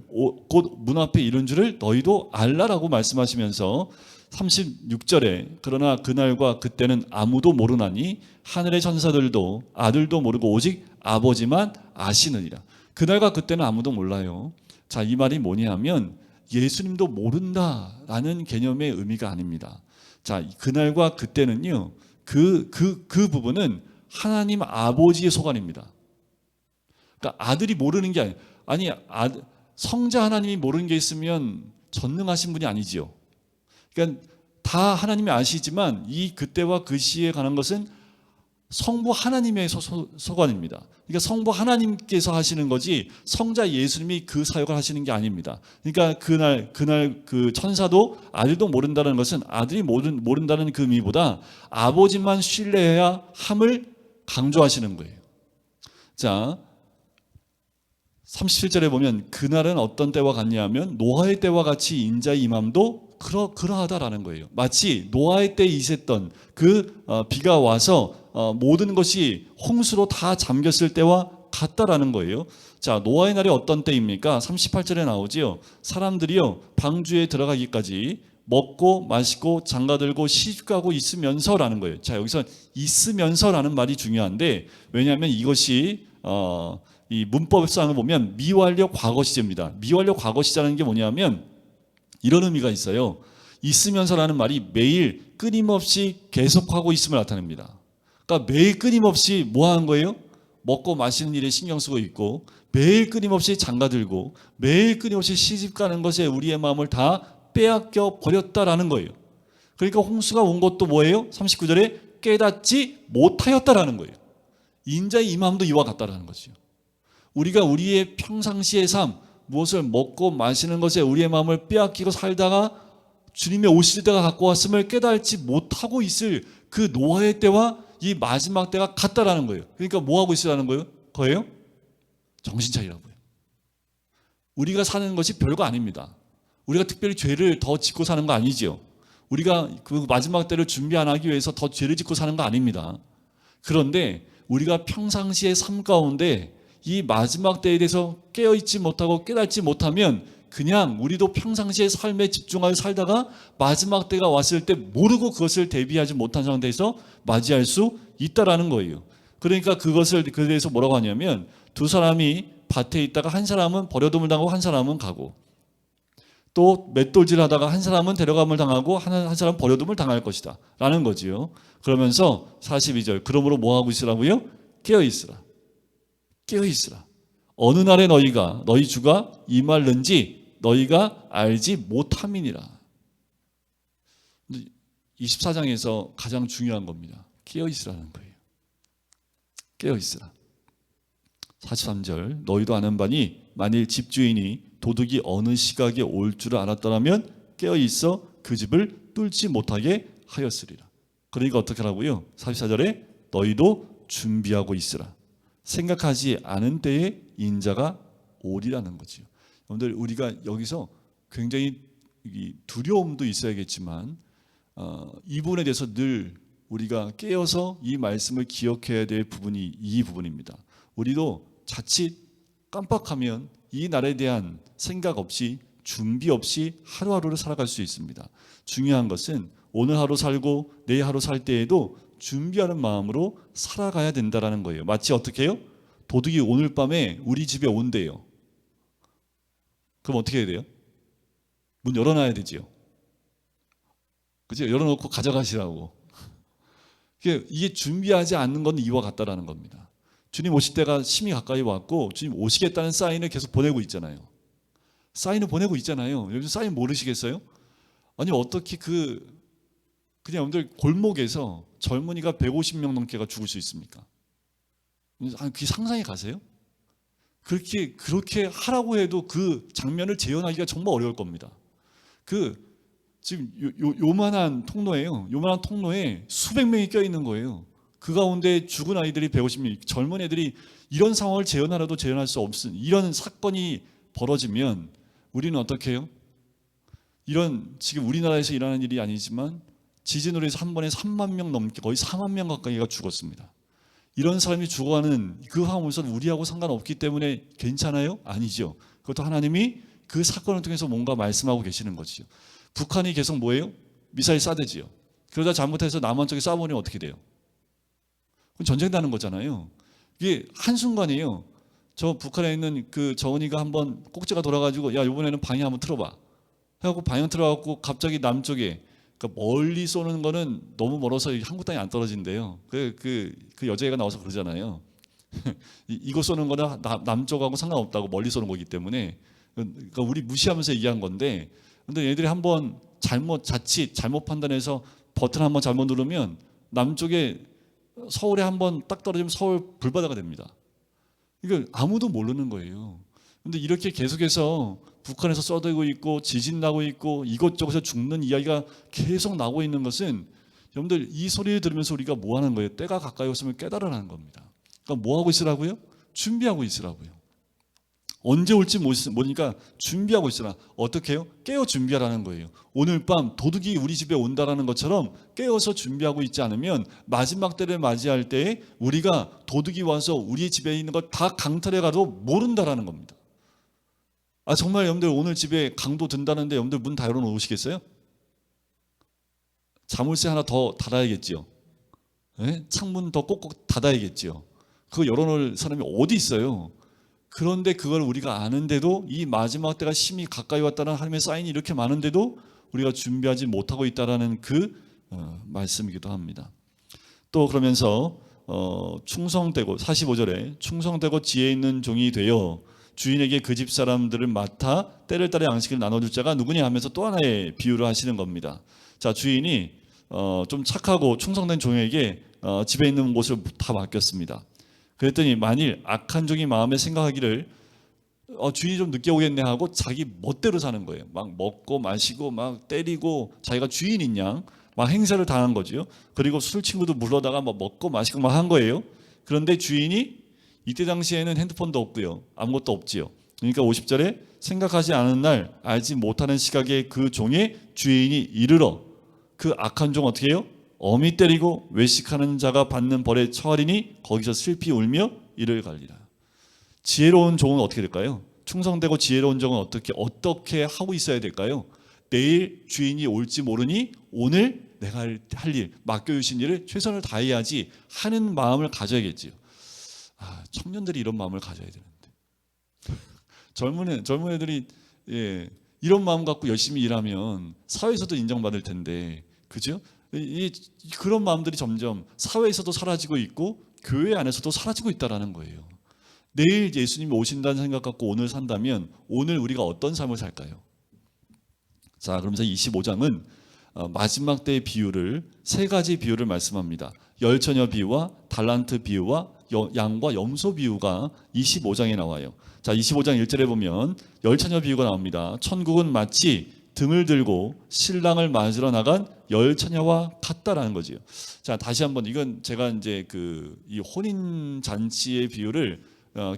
곧 문 앞에 이른 줄을 너희도 알라라고 말씀하시면서 36절에 그러나 그날과 그때는 아무도 모르나니 하늘의 천사들도 아들도 모르고 오직 아버지만 아시느니라. 그날과 그때는 아무도 몰라요. 자, 이 말이 뭐냐면 예수님도 모른다라는 개념의 의미가 아닙니다. 자, 그날과 그때는요. 그 부분은 하나님 아버지의 소관입니다. 그러니까 아들이 모르는 게 성자 하나님이 모르는 게 있으면 전능하신 분이 아니지요. 그러니까 다 하나님이 아시지만 이 그때와 그 시에 관한 것은 성부 하나님의 소관입니다. 그러니까 성부 하나님께서 하시는 거지 성자 예수님이 그 사역을 하시는 게 아닙니다. 그러니까 그날 그 천사도 아들도 모른다는 것은 아들이 모른다는 그 의미보다 아버지만 신뢰해야 함을 강조하시는 거예요. 자, 37절에 보면 그날은 어떤 때와 같냐 하면 노아의 때와 같이 인자의 임함도 그러하다라는 거예요. 마치 노아의 때에 있었던 비가 와서 모든 것이 홍수로 다 잠겼을 때와 같다라는 거예요. 자, 노아의 날이 어떤 때입니까? 38절에 나오지요. 사람들이요 방주에 들어가기까지 먹고 마시고 장가들고 시집가고 있으면서라는 거예요. 자, 여기서 있으면서라는 말이 중요한데 왜냐하면 이것이 이 문법상을 보면 미완료 과거 시제입니다. 미완료 과거 시제라는 게 뭐냐면 이런 의미가 있어요. 있으면서라는 말이 매일 끊임없이 계속하고 있음을 나타냅니다. 그러니까 매일 끊임없이 뭐 하는 거예요? 먹고 마시는 일에 신경 쓰고 있고 매일 끊임없이 장가들고 매일 끊임없이 시집 가는 것에 우리의 마음을 다 빼앗겨 버렸다라는 거예요. 그러니까 홍수가 온 것도 뭐예요? 39절에 깨닫지 못하였다라는 거예요. 인자의 임함도 이와 같다라는 거죠. 우리가 우리의 평상시의 삶 무엇을 먹고 마시는 것에 우리의 마음을 빼앗기고 살다가 주님의 오실 때가 갖고 왔음을 깨닫지 못하고 있을 그 노아의 때와 이 마지막 때가 같다라는 거예요. 그러니까 뭐 하고 있으라는 거예요? 정신 차리라고요. 우리가 사는 것이 별거 아닙니다. 우리가 특별히 죄를 더 짓고 사는 거 아니지요. 우리가 그 마지막 때를 준비 안 하기 위해서 더 죄를 짓고 사는 거 아닙니다. 그런데 우리가 평상시의 삶 가운데 이 마지막 때에 대해서 깨어있지 못하고 깨닫지 못하면 그냥 우리도 평상시의 삶에 집중하여 살다가 마지막 때가 왔을 때 모르고 그것을 대비하지 못한 상태에서 맞이할 수 있다라는 거예요. 그러니까 그것을 그래서 뭐라고 하냐면 두 사람이 밭에 있다가 한 사람은 버려둠을 당하고 한 사람은 가고 또 맷돌질 하다가 한 사람은 데려감을 당하고 한 사람은 버려둠을 당할 것이다 라는 거지요. 그러면서 42절 그러므로 뭐 하고 있으라고요? 깨어있으라. 깨어있으라. 어느 날에 너희 주가 임할는지 너희가 알지 못함이니라. 24장에서 가장 중요한 겁니다. 깨어있으라는 거예요. 깨어있으라. 43절 너희도 아는 바니 만일 집주인이 도둑이 어느 시각에 올 줄 알았더라면 깨어있어 그 집을 뚫지 못하게 하였으리라. 그러니까 어떻게 하라고요? 44절에 너희도 준비하고 있으라. 생각하지 않은 때에 인자가 오리라는 거죠. 여러분들 우리가 여기서 굉장히 두려움도 있어야겠지만 이 부분에 대해서 늘 우리가 깨어서 이 말씀을 기억해야 될 부분이 이 부분입니다. 우리도 자칫 깜빡하면 이 날에 대한 생각 없이 준비 없이 하루하루를 살아갈 수 있습니다. 중요한 것은 오늘 하루 살고 내일 하루 살 때에도 준비하는 마음으로 살아가야 된다는 거예요. 마치 어떻게 해요? 도둑이 오늘 밤에 우리 집에 온대요. 그럼 어떻게 해야 돼요? 문 열어놔야 되지요. 그죠? 열어놓고 가져가시라고. 이게 준비하지 않는 건 이와 같다라는 겁니다. 주님 오실 때가 심히 가까이 왔고 주님 오시겠다는 사인을 계속 보내고 있잖아요. 사인을 보내고 있잖아요. 요즘 사인 모르시겠어요? 아니 어떻게 그냥 여러분들 골목에서 젊은이가 150명 넘게가 죽을 수 있습니까? 그게 상상이 가세요? 그렇게 하라고 해도 그 장면을 재현하기가 정말 어려울 겁니다. 지금 요만한 통로예요. 요만한 통로에 수백 명이 껴 있는 거예요. 그 가운데 죽은 아이들이 150명, 젊은 애들이 이런 상황을 재현하라도 재현할 수 없은 이런 사건이 벌어지면 우리는 어떻게 해요? 이런 지금 우리나라에서 일어나는 일이 아니지만 지진으로 해서 한 번에 3만 명 넘게 거의 4만 명 가까이가 죽었습니다. 이런 사람이 죽어가는 그 상황에서 우리하고 상관없기 때문에 괜찮아요? 아니죠. 그것도 하나님이 그 사건을 통해서 뭔가 말씀하고 계시는 거죠. 북한이 계속 뭐예요? 미사일 쏴대지요. 그러다 잘못해서 남한 쪽에 쏴보면 어떻게 돼요? 그건 전쟁 나는 거잖아요. 이게 한순간이에요. 저 북한에 있는 그 정은이가 한번 꼭지가 돌아가지고 야 이번에는 방향 한번 틀어봐 해갖고 방향 틀어갖고 갑자기 남쪽에 그러니까 멀리 쏘는 거는 너무 멀어서 한국 땅에 안 떨어진대요. 그 여자애가 나와서 그러잖아요. 이거 쏘는 거는 남쪽하고 상관없다고 멀리 쏘는 거기 때문에 그러니까 우리 무시하면서 얘기한 건데 근데 얘들이 한번 자칫 잘못 판단해서 버튼 한번 잘못 누르면 남쪽에 서울에 한번 딱 떨어지면 서울 불바다가 됩니다. 이거 아무도 모르는 거예요. 근데 이렇게 계속해서 북한에서 쏘대고 있고 지진 나고 있고 이것저것에서 죽는 이야기가 계속 나오고 있는 것은 여러분들 이 소리를 들으면서 우리가 뭐 하는 거예요? 때가 가까이 왔으면 깨달으라는 겁니다. 그러니까 뭐 하고 있으라고요? 준비하고 있으라고요. 언제 올지 모르니까 준비하고 있으라. 어떻게 해요? 깨어 준비하라는 거예요. 오늘 밤 도둑이 우리 집에 온다라는 것처럼 깨어서 준비하고 있지 않으면 마지막 때를 맞이할 때에 우리가 도둑이 와서 우리 집에 있는 걸 다 강탈해 가도 모른다라는 겁니다. 정말 여러분들 오늘 집에 강도 든다는데 여러분들 문 다 열어놓으시겠어요? 자물쇠 하나 더 닫아야겠지요. 네? 창문 더 꼭꼭 닫아야겠지요. 그거 열어놓을 사람이 어디 있어요? 그런데 그걸 우리가 아는데도 이 마지막 때가 심히 가까이 왔다는 하나님의 사인이 이렇게 많은데도 우리가 준비하지 못하고 있다는 말씀이기도 합니다. 또 그러면서 충성되고 45절에 충성되고 지혜 있는 종이 되어 주인에게 그 집 사람들을 맡아 때를 따라 양식을 나눠줄 자가 누구냐 하면서 또 하나의 비유를 하시는 겁니다. 자, 주인이 좀 착하고 충성된 종에게 집에 있는 곳을 다 맡겼습니다. 그랬더니 만일 악한 종이 마음에 생각하기를 주인이 좀 늦게 오겠네 하고 자기 멋대로 사는 거예요. 막 먹고 마시고 막 때리고 자기가 주인인 양 막 행세를 당한 거죠. 그리고 술 친구도 불러다가 막 먹고 마시고 막 한 거예요. 그런데 주인이 이때 당시에는 핸드폰도 없고요. 아무것도 없지요. 그러니까 50절에 생각하지 않은 날 알지 못하는 시각에 그 종의 주인이 이르러 그 악한 종 어떻게 해요? 어미 때리고 외식하는 자가 받는 벌에 처하리니 거기서 슬피 울며 이를 갈리라. 지혜로운 종은 어떻게 될까요? 충성되고 지혜로운 종은 어떻게 하고 있어야 될까요? 내일 주인이 올지 모르니 오늘 내가 할 일, 맡겨주신 일을 최선을 다해야지 하는 마음을 가져야겠지요. 청년들이 이런 마음을 가져야 되는데 젊은 애들이 이런 마음 갖고 열심히 일하면 사회에서도 인정받을 텐데 그죠? 그런 마음들이 점점 사회에서도 사라지고 있고 교회 안에서도 사라지고 있다라는 거예요. 내일 예수님이 오신다는 생각 갖고 오늘 산다면 오늘 우리가 어떤 삶을 살까요? 자, 그러면서 25장은 마지막 때의 비유를 세 가지 비유를 말씀합니다. 열처녀 비유와 달란트 비유와 양과 염소 비유가 25장에 나와요. 자, 25장 1절에 보면 열처녀 비유가 나옵니다. 천국은 마치 등을 들고 신랑을 맞으러 나간 열처녀와 같다라는 거지요. 자, 다시 한번 이건 제가 이제 이 혼인 잔치의 비유를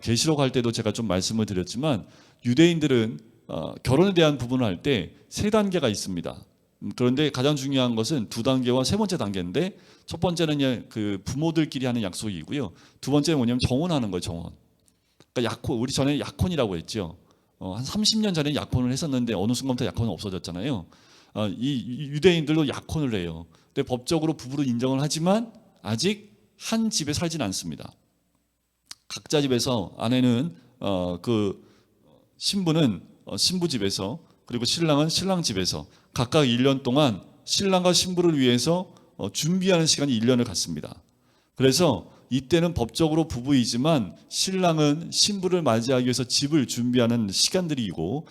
계시록 할 때도 제가 좀 말씀을 드렸지만 유대인들은 결혼에 대한 부분을 할 때 세 단계가 있습니다. 그런데 가장 중요한 것은 두 단계와 세 번째 단계인데 첫 번째는 그 부모들끼리 하는 약속이고요. 두 번째는 뭐냐면 정혼하는 거예요. 정혼. 그러니까 약혼, 우리 전에 약혼이라고 했죠. 한 30년 전에 약혼을 했었는데 어느 순간부터 약혼은 없어졌잖아요. 이 유대인들도 약혼을 해요. 근데 법적으로 부부로 인정을 하지만 아직 한 집에 살진 않습니다. 각자 집에서 아내는 그 신부는 신부 집에서 그리고 신랑은 신랑 집에서 각각 1년 동안 신랑과 신부를 위해서 준비하는 시간이 1년을 갖습니다. 그래서 이때는 법적으로 부부이지만 신랑은 신부를 맞이하기 위해서 집을 준비하는 시간들이고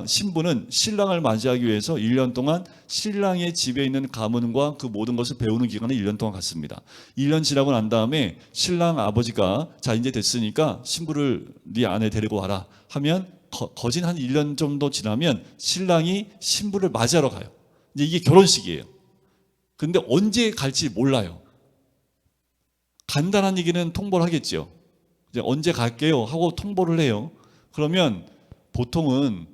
신부는 신랑을 맞이하기 위해서 1년 동안 신랑의 집에 있는 가문과 그 모든 것을 배우는 기간을 1년 동안 갖습니다. 1년 지나고 난 다음에 신랑 아버지가 자 이제 됐으니까 신부를 네 아내 데리고 와라 하면 거진 한 1년 정도 지나면 신랑이 신부를 맞이하러 가요. 이제 이게 결혼식이에요. 근데 언제 갈지 몰라요. 간단한 얘기는 통보를 하겠죠. 이제 언제 갈게요 하고 통보를 해요. 그러면 보통은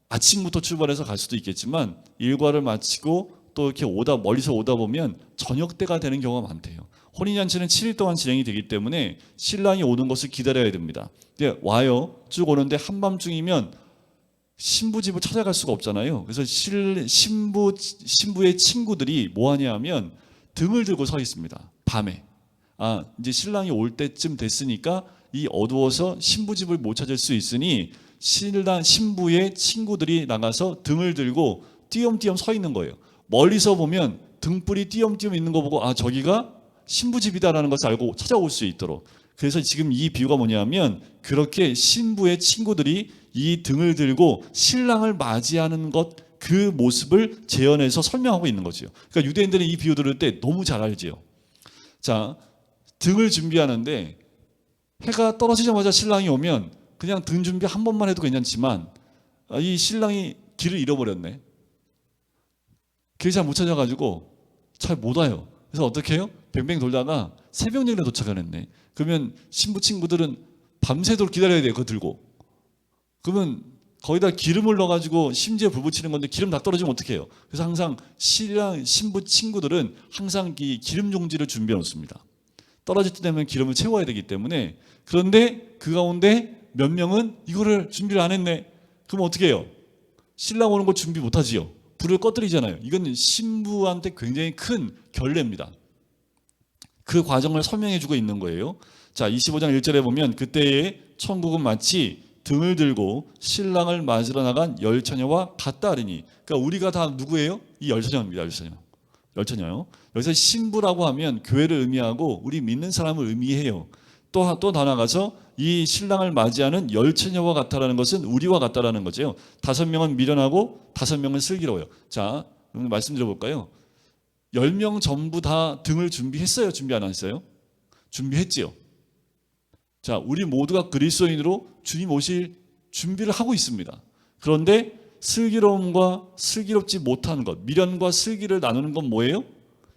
아침부터 출발해서 갈 수도 있겠지만 일과를 마치고 또 이렇게 멀리서 오다 보면 저녁 때가 되는 경우가 많대요. 혼인잔치는 7일 동안 진행이 되기 때문에 신랑이 오는 것을 기다려야 됩니다. 근데 와요. 쭉 오는데 한밤중이면 신부 집을 찾아갈 수가 없잖아요. 그래서 신부의 친구들이 뭐 하냐 하면 등을 들고 서 있습니다. 밤에. 이제 신랑이 올 때쯤 됐으니까 이 어두워서 신부 집을 못 찾을 수 있으니 신부의 친구들이 나가서 등을 들고 띄엄띄엄 서 있는 거예요. 멀리서 보면 등불이 띄엄띄엄 있는 거 보고 저기가 신부 집이다라는 것을 알고 찾아올 수 있도록. 그래서 지금 이 비유가 뭐냐면 그렇게 신부의 친구들이 이 등을 들고 신랑을 맞이하는 그 모습을 재현해서 설명하고 있는 거죠. 그러니까 유대인들은 이 비유 들을 때 너무 잘 알죠. 자, 등을 준비하는데 해가 떨어지자마자 신랑이 오면 그냥 등 준비 한 번만 해도 괜찮지만 이 신랑이 길을 잃어버렸네. 길 잘 못 찾아가지고 잘 못 와요. 그래서 어떻게 해요? 뱅뱅 돌다가 새벽녘에 도착을 했네. 그러면 신부 친구들은 밤새도록 기다려야 돼요. 그거 들고. 그러면 거기다 기름을 넣어가지고 심지어 불 붙이는 건데 기름 다 떨어지면 어떻게 해요? 그래서 항상 신부 친구들은 항상 이 기름 용지를 준비해 놓습니다. 떨어질 때 되면 기름을 채워야 되기 때문에. 그런데 그 가운데 몇 명은 이거를 준비를 안 했네. 그럼 어떻게 해요? 신랑 오는 거 준비 못 하지요. 불을 꺼뜨리잖아요. 이건 신부한테 굉장히 큰 결례입니다. 그 과정을 설명해 주고 있는 거예요. 자, 25장 1절에 보면 그때의 천국은 마치 등을 들고 신랑을 맞으러 나간 열처녀와 같다 하리니. 그러니까 우리가 다 누구예요? 이 열처녀입니다. 열처녀요. 여기서 신부라고 하면 교회를 의미하고 우리 믿는 사람을 의미해요. 또 더 나아가서 이 신랑을 맞이하는 열처녀와 같다라는 것은 우리와 같다라는 거죠. 5명은 미련하고 5명은 슬기로워요. 자, 그럼 말씀드려볼까요? 10명 전부 다 등을 준비했어요? 준비 안 했어요? 준비했지요. 자, 우리 모두가 그리스도인으로 주님 오실 준비를 하고 있습니다. 그런데 슬기로움과 슬기롭지 못한 것, 미련과 슬기를 나누는 건 뭐예요?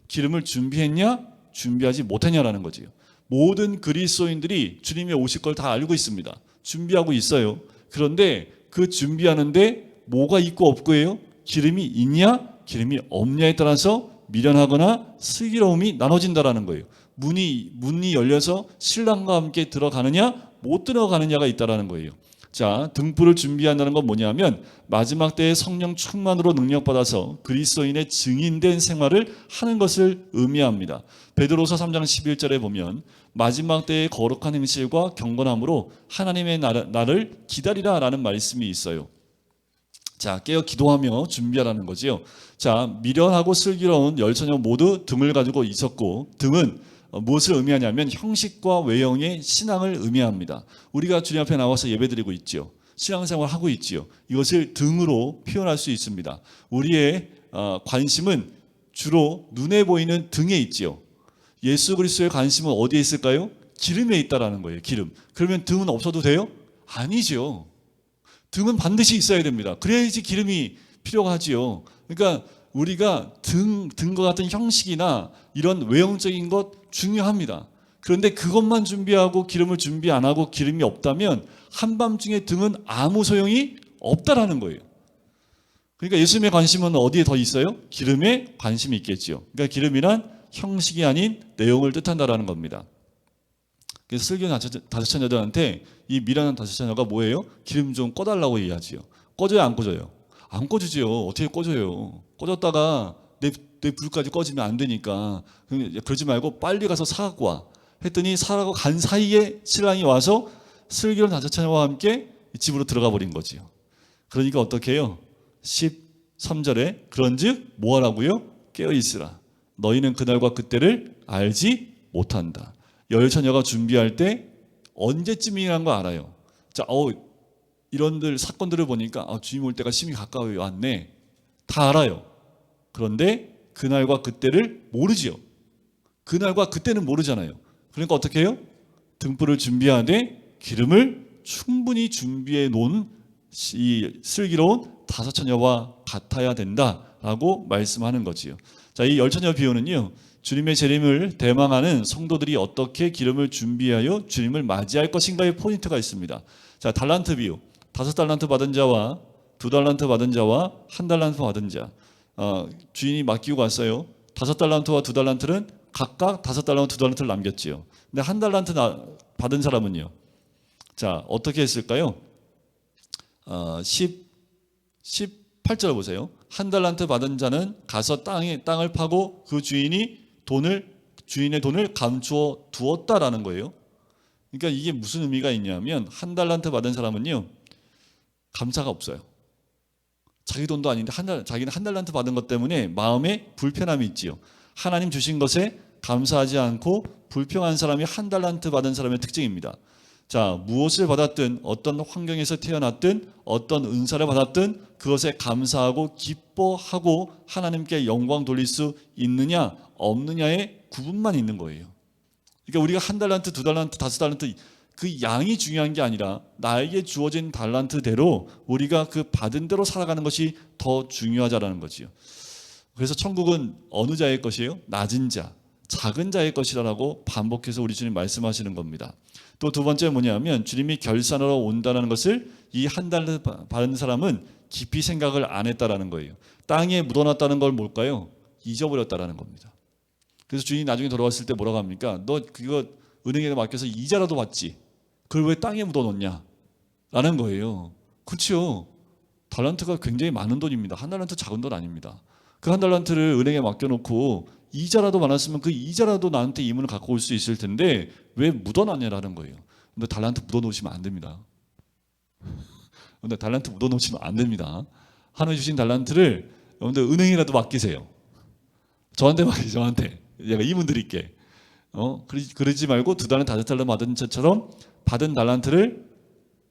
기름을 준비했냐? 준비하지 못했냐라는 거지요. 모든 그리스도인들이 주님의 오실 걸 다 알고 있습니다. 준비하고 있어요. 그런데 그 준비하는데 뭐가 있고 없고예요? 기름이 있냐? 기름이 없냐에 따라서 미련하거나 슬기로움이 나눠진다라는 거예요. 문이 열려서 신랑과 함께 들어가느냐 못 들어가느냐가 있다라는 거예요. 자, 등불을 준비한다는 건 뭐냐면 마지막 때의 성령 충만으로 능력받아서 그리스도인의 증인된 생활을 하는 것을 의미합니다. 베드로서 3장 11절에 보면 마지막 때의 거룩한 행실과 경건함으로 하나님의 나를 기다리라라는 말씀이 있어요. 자, 깨어 기도하며 준비하라는 거지요. 자, 미련하고 슬기로운 열처녀 모두 등을 가지고 있었고, 등은 무엇을 의미하냐면 형식과 외형의 신앙을 의미합니다. 우리가 주님 앞에 나와서 예배드리고 있지요. 신앙생활을 하고 있지요. 이것을 등으로 표현할 수 있습니다. 우리의 관심은 주로 눈에 보이는 등에 있지요. 예수 그리스도의 관심은 어디에 있을까요? 기름에 있다라는 거예요. 기름. 그러면 등은 없어도 돼요? 아니죠. 등은 반드시 있어야 됩니다. 그래야지 기름이 필요가 하지요. 그러니까 우리가 등과 같은 형식이나 이런 외형적인 것 중요합니다. 그런데 그것만 준비하고 기름을 준비 안 하고 기름이 없다면 한밤중에 등은 아무 소용이 없다라는 거예요. 그러니까 예수님의 관심은 어디에 더 있어요? 기름에 관심이 있겠지요. 그러니까 기름이란 형식이 아닌 내용을 뜻한다라는 겁니다. 그래서 슬기로운 5처녀들한테 이 미련한 5처녀가 뭐예요? 기름 좀 꺼달라고 얘기하지요. 꺼져요, 안 꺼져요? 안 꺼지지요. 어떻게 꺼져요? 꺼졌다가 내 불까지 꺼지면 안 되니까 그러지 말고 빨리 가서 사갖고 와 했더니 사라고 간 사이에 신랑이 와서 슬기로운 5처녀와 함께 집으로 들어가 버린 거지요. 그러니까 어떻게 해요? 13절에 그런즉 뭐 하라고요? 깨어 있으라. 너희는 그날과 그때를 알지 못한다. 열처녀가 준비할 때 언제쯤이라는 거 알아요. 자, 이런들 사건들을 보니까 주님 올 때가 심히 가까이 왔네. 다 알아요. 그런데 그날과 그때를 모르지요. 그날과 그때는 모르잖아요. 그러니까 어떻게 해요? 등불을 준비하되 기름을 충분히 준비해 놓은 이 슬기로운 다섯 처녀와 같아야 된다라고 말씀하는 거지요. 자, 이 열 처녀 비유는요, 주님의 재림을 대망하는 성도들이 어떻게 기름을 준비하여 주님을 맞이할 것인가의 포인트가 있습니다. 자, 달란트 비유. 5달란트 받은 자와 2달란트 받은 자와 1달란트 받은 자. 주인이 맡기고 갔어요. 5달란트와 2달란트는 각각 5달란트, 2달란트를 남겼지요. 근데 1달란트 받은 사람은요. 자, 어떻게 했을까요? 18절 보세요. 1달란트 받은 자는 가서 땅을 파고 그 주인의 돈을 감추어 두었다라는 거예요. 그러니까 이게 무슨 의미가 있냐면 1달란트 받은 사람은요, 감사가 없어요. 자기 돈도 아닌데 자기는 1달란트 받은 것 때문에 마음에 불편함이 있지요. 하나님 주신 것에 감사하지 않고 불평한 사람이 1달란트 받은 사람의 특징입니다. 자, 무엇을 받았든 어떤 환경에서 태어났든 어떤 은사를 받았든 그것에 감사하고 기뻐하고 하나님께 영광 돌릴 수 있느냐 없느냐의 구분만 있는 거예요. 그러니까 우리가 1달란트, 2달란트, 5달란트 그 양이 중요한 게 아니라 나에게 주어진 달란트대로 우리가 그 받은 대로 살아가는 것이 더 중요하다라는 거지요. 그래서 천국은 어느 자의 것이에요? 낮은 자, 작은 자의 것이라고 반복해서 우리 주님 말씀하시는 겁니다. 또 두 번째 뭐냐면 주님이 결산하러 온다는 것을 이 1달란트 받은 사람은 깊이 생각을 안 했다라는 거예요. 땅에 묻어놨다는 걸 뭘까요? 잊어버렸다라는 겁니다. 그래서 주인이 나중에 돌아왔을 때 뭐라고 합니까? 너 그거 은행에 맡겨서 이자라도 받지. 그걸 왜 땅에 묻어놓냐? 라는 거예요. 그렇죠. 달란트가 굉장히 많은 돈입니다. 1달란트 작은 돈 아닙니다. 그 1달란트를 은행에 맡겨놓고 이자라도 많았으면 그 이자라도 나한테 이문을 갖고 올 수 있을 텐데 왜 묻어놨냐라는 거예요. 근데 달란트 묻어놓으시면 안 됩니다. 근데 달란트 묻어놓으시면 안 됩니다. 하나님 주신 달란트를 여러분들 은행이라도 맡기세요. 저한테 맡기세요. 저한테. 제가 이문 드릴게. 그러지 말고 2달란트, 5달란트 받은 것처럼 받은 달란트를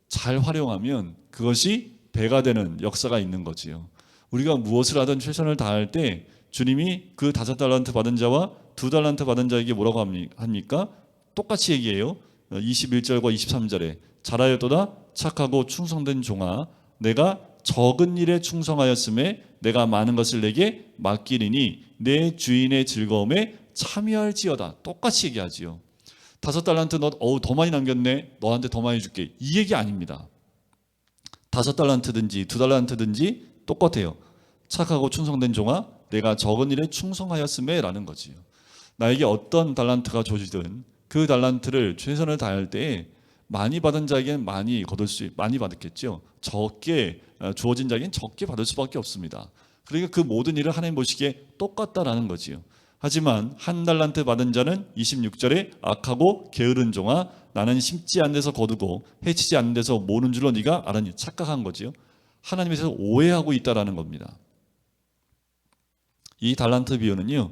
잘 활용하면 그것이 배가 되는 역사가 있는 거지요. 우리가 무엇을 하든 최선을 다할 때 주님이 그 5달란트 받은 자와 2달란트 받은 자에게 뭐라고 합니까? 똑같이 얘기해요. 21절과 23절에 잘하였도다 착하고 충성된 종아 내가 적은 일에 충성하였음에 내가 많은 것을 내게 맡기리니 내 주인의 즐거움에 참여할지어다. 똑같이 얘기하지요. 5달란트 너 더 많이 남겼네. 너한테 더 많이 줄게. 이 얘기 아닙니다. 5달란트든지 2달란트든지 똑같아요. 착하고 충성된 종아 내가 적은 일에 충성하였음에 라는 거지요. 나에게 어떤 달란트가 주어지든 그 달란트를 최선을 다할 때 많이 받은 자에게는 많이 받았겠죠. 적게 주어진 자에게는 적게 받을 수밖에 없습니다. 그러니까 그 모든 일을 하나님 보시기에 똑같다라는 거지요. 하지만 1달란트 받은 자는 26절에 악하고 게으른 종아 나는 심지 않는 데서 거두고 해치지 않는 데서 모는 줄로 네가 알았니? 착각한 거지요. 하나님에 대해서 오해하고 있다라는 겁니다. 이 달란트 비유는요,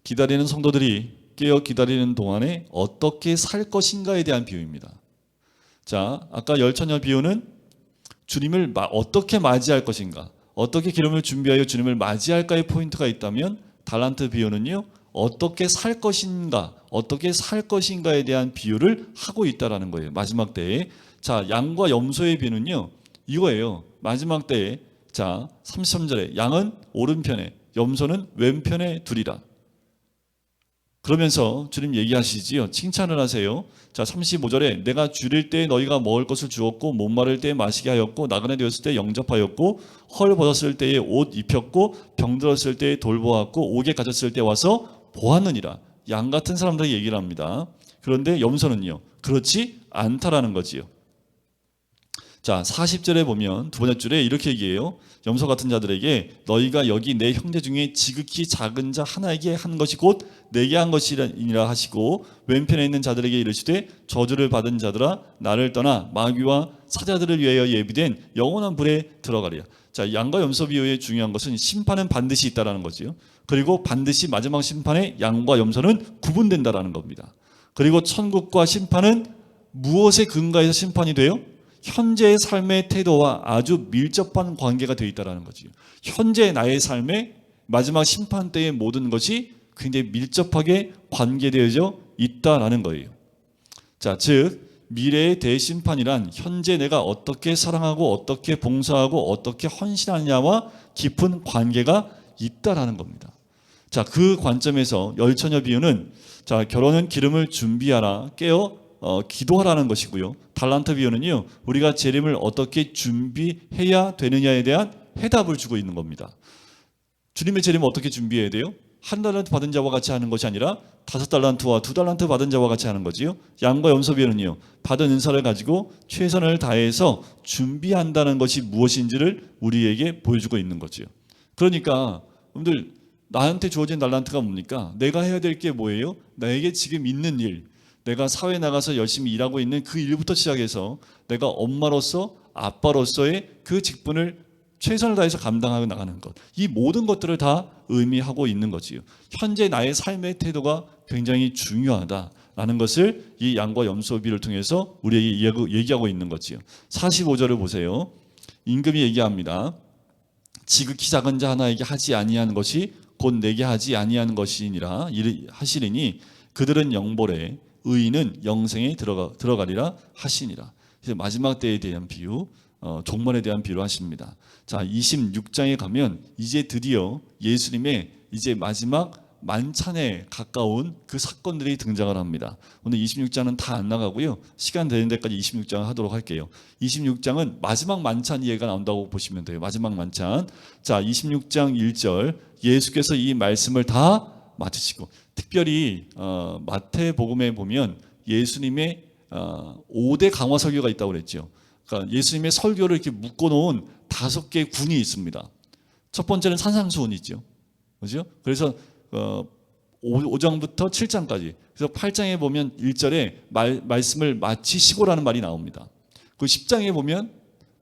기다리는 성도들이 깨어 기다리는 동안에 어떻게 살 것인가에 대한 비유입니다. 자, 아까 열처녀 비유는 주님을 어떻게 맞이할 것인가, 어떻게 기름을 준비하여 주님을 맞이할까의 포인트가 있다면 달란트 비유는요, 어떻게 살 것인가에 대한 비유를 하고 있다라는 거예요. 마지막 때에. 자, 양과 염소의 비유는요, 이거예요. 마지막 때에. 자, 33절에 양은 오른편에 염소는 왼편에 두리라. 그러면서 주님 얘기하시지요. 칭찬을 하세요. 자, 35절에 내가 줄일 때 너희가 먹을 것을 주었고 못 마를 때 마시게 하였고 나그네 되었을 때 영접하였고 헐 벗었을 때에 옷 입혔고 병들었을 때에 돌보았고 옥에 갇혔을 때 와서 보았느니라. 양 같은 사람들에게 얘기를 합니다. 그런데 염소는요, 그렇지 않다라는 거지요. 자, 40절에 보면 두 번째 줄에 이렇게 얘기해요. 염소 같은 자들에게 너희가 여기 내 형제 중에 지극히 작은 자 하나에게 한 것이 곧 내게 한 것이니라 하시고, 왼편에 있는 자들에게 이르시되 저주를 받은 자들아 나를 떠나 마귀와 사자들을 위하여 예비된 영원한 불에 들어가리라. 자, 양과 염소 비유의 중요한 것은 심판은 반드시 있다라는 거지요. 그리고 반드시 마지막 심판에 양과 염소는 구분된다라는 겁니다. 그리고 천국과 심판은 무엇에 근거해서 심판이 돼요? 현재의 삶의 태도와 아주 밀접한 관계가 되어 있다는 거죠. 현재 나의 삶에 마지막 심판 때의 모든 것이 굉장히 밀접하게 관계되어져 있다라는 거예요. 자, 즉 미래의 대심판이란 현재 내가 어떻게 사랑하고 어떻게 봉사하고 어떻게 헌신하느냐와 깊은 관계가 있다라는 겁니다. 자, 그 관점에서 열처녀 비유는, 자, 결혼은 기름을 준비하라 깨어 기도하라는 것이고요. 달란트 비유는요, 우리가 재림을 어떻게 준비해야 되느냐에 대한 해답을 주고 있는 겁니다. 주님의 재림을 어떻게 준비해야 돼요? 1달란트 받은 자와 같이 하는 것이 아니라 5달란트와 2달란트 받은 자와 같이 하는 거지요. 양과 염소 비유는요, 받은 은사를 가지고 최선을 다해서 준비한다는 것이 무엇인지를 우리에게 보여주고 있는 거지요. 그러니까 여러분들, 나한테 주어진 달란트가 뭡니까? 내가 해야 될 게 뭐예요? 나에게 지금 있는 일, 내가 사회에 나가서 열심히 일하고 있는 그 일부터 시작해서 내가 엄마로서 아빠로서의 그 직분을 최선을 다해서 감당하고 나가는 것, 이 모든 것들을 다 의미하고 있는 거지요. 현재 나의 삶의 태도가 굉장히 중요하다라는 것을 이 양과 염소 비유를 통해서 우리에게 얘기하고 있는 거지요. 45절을 보세요. 임금이 얘기합니다. 지극히 작은 자 하나에게 하지 아니한 것이 곧 내게 하지 아니한 것이니라 하시리니 그들은 영벌에 의인은 영생에 들어가리라 하시니라. 마지막 때에 대한 비유, 종말에 대한 비유를 하십니다. 자, 26장에 가면 이제 드디어 예수님의 이제 마지막 만찬에 가까운 그 사건들이 등장을 합니다. 오늘 26장은 다 안 나가고요. 시간 되는 데까지 26장을 하도록 할게요. 26장은 마지막 만찬 이해가 나온다고 보시면 돼요. 마지막 만찬. 자, 26장 1절 예수께서 이 말씀을 다 마치시고, 특별히 마태복음에 보면 예수님의 5대 강화 설교가 있다고 그랬죠. 그러니까 예수님의 설교를 이렇게 묶어놓은 5개의 군이 있습니다. 첫 번째는 산상수훈이죠. 그렇죠? 그래서 5장부터 7장까지. 그래서 8장에 보면 1절에 말씀을 마치시고라는 말이 나옵니다. 그 10장에 보면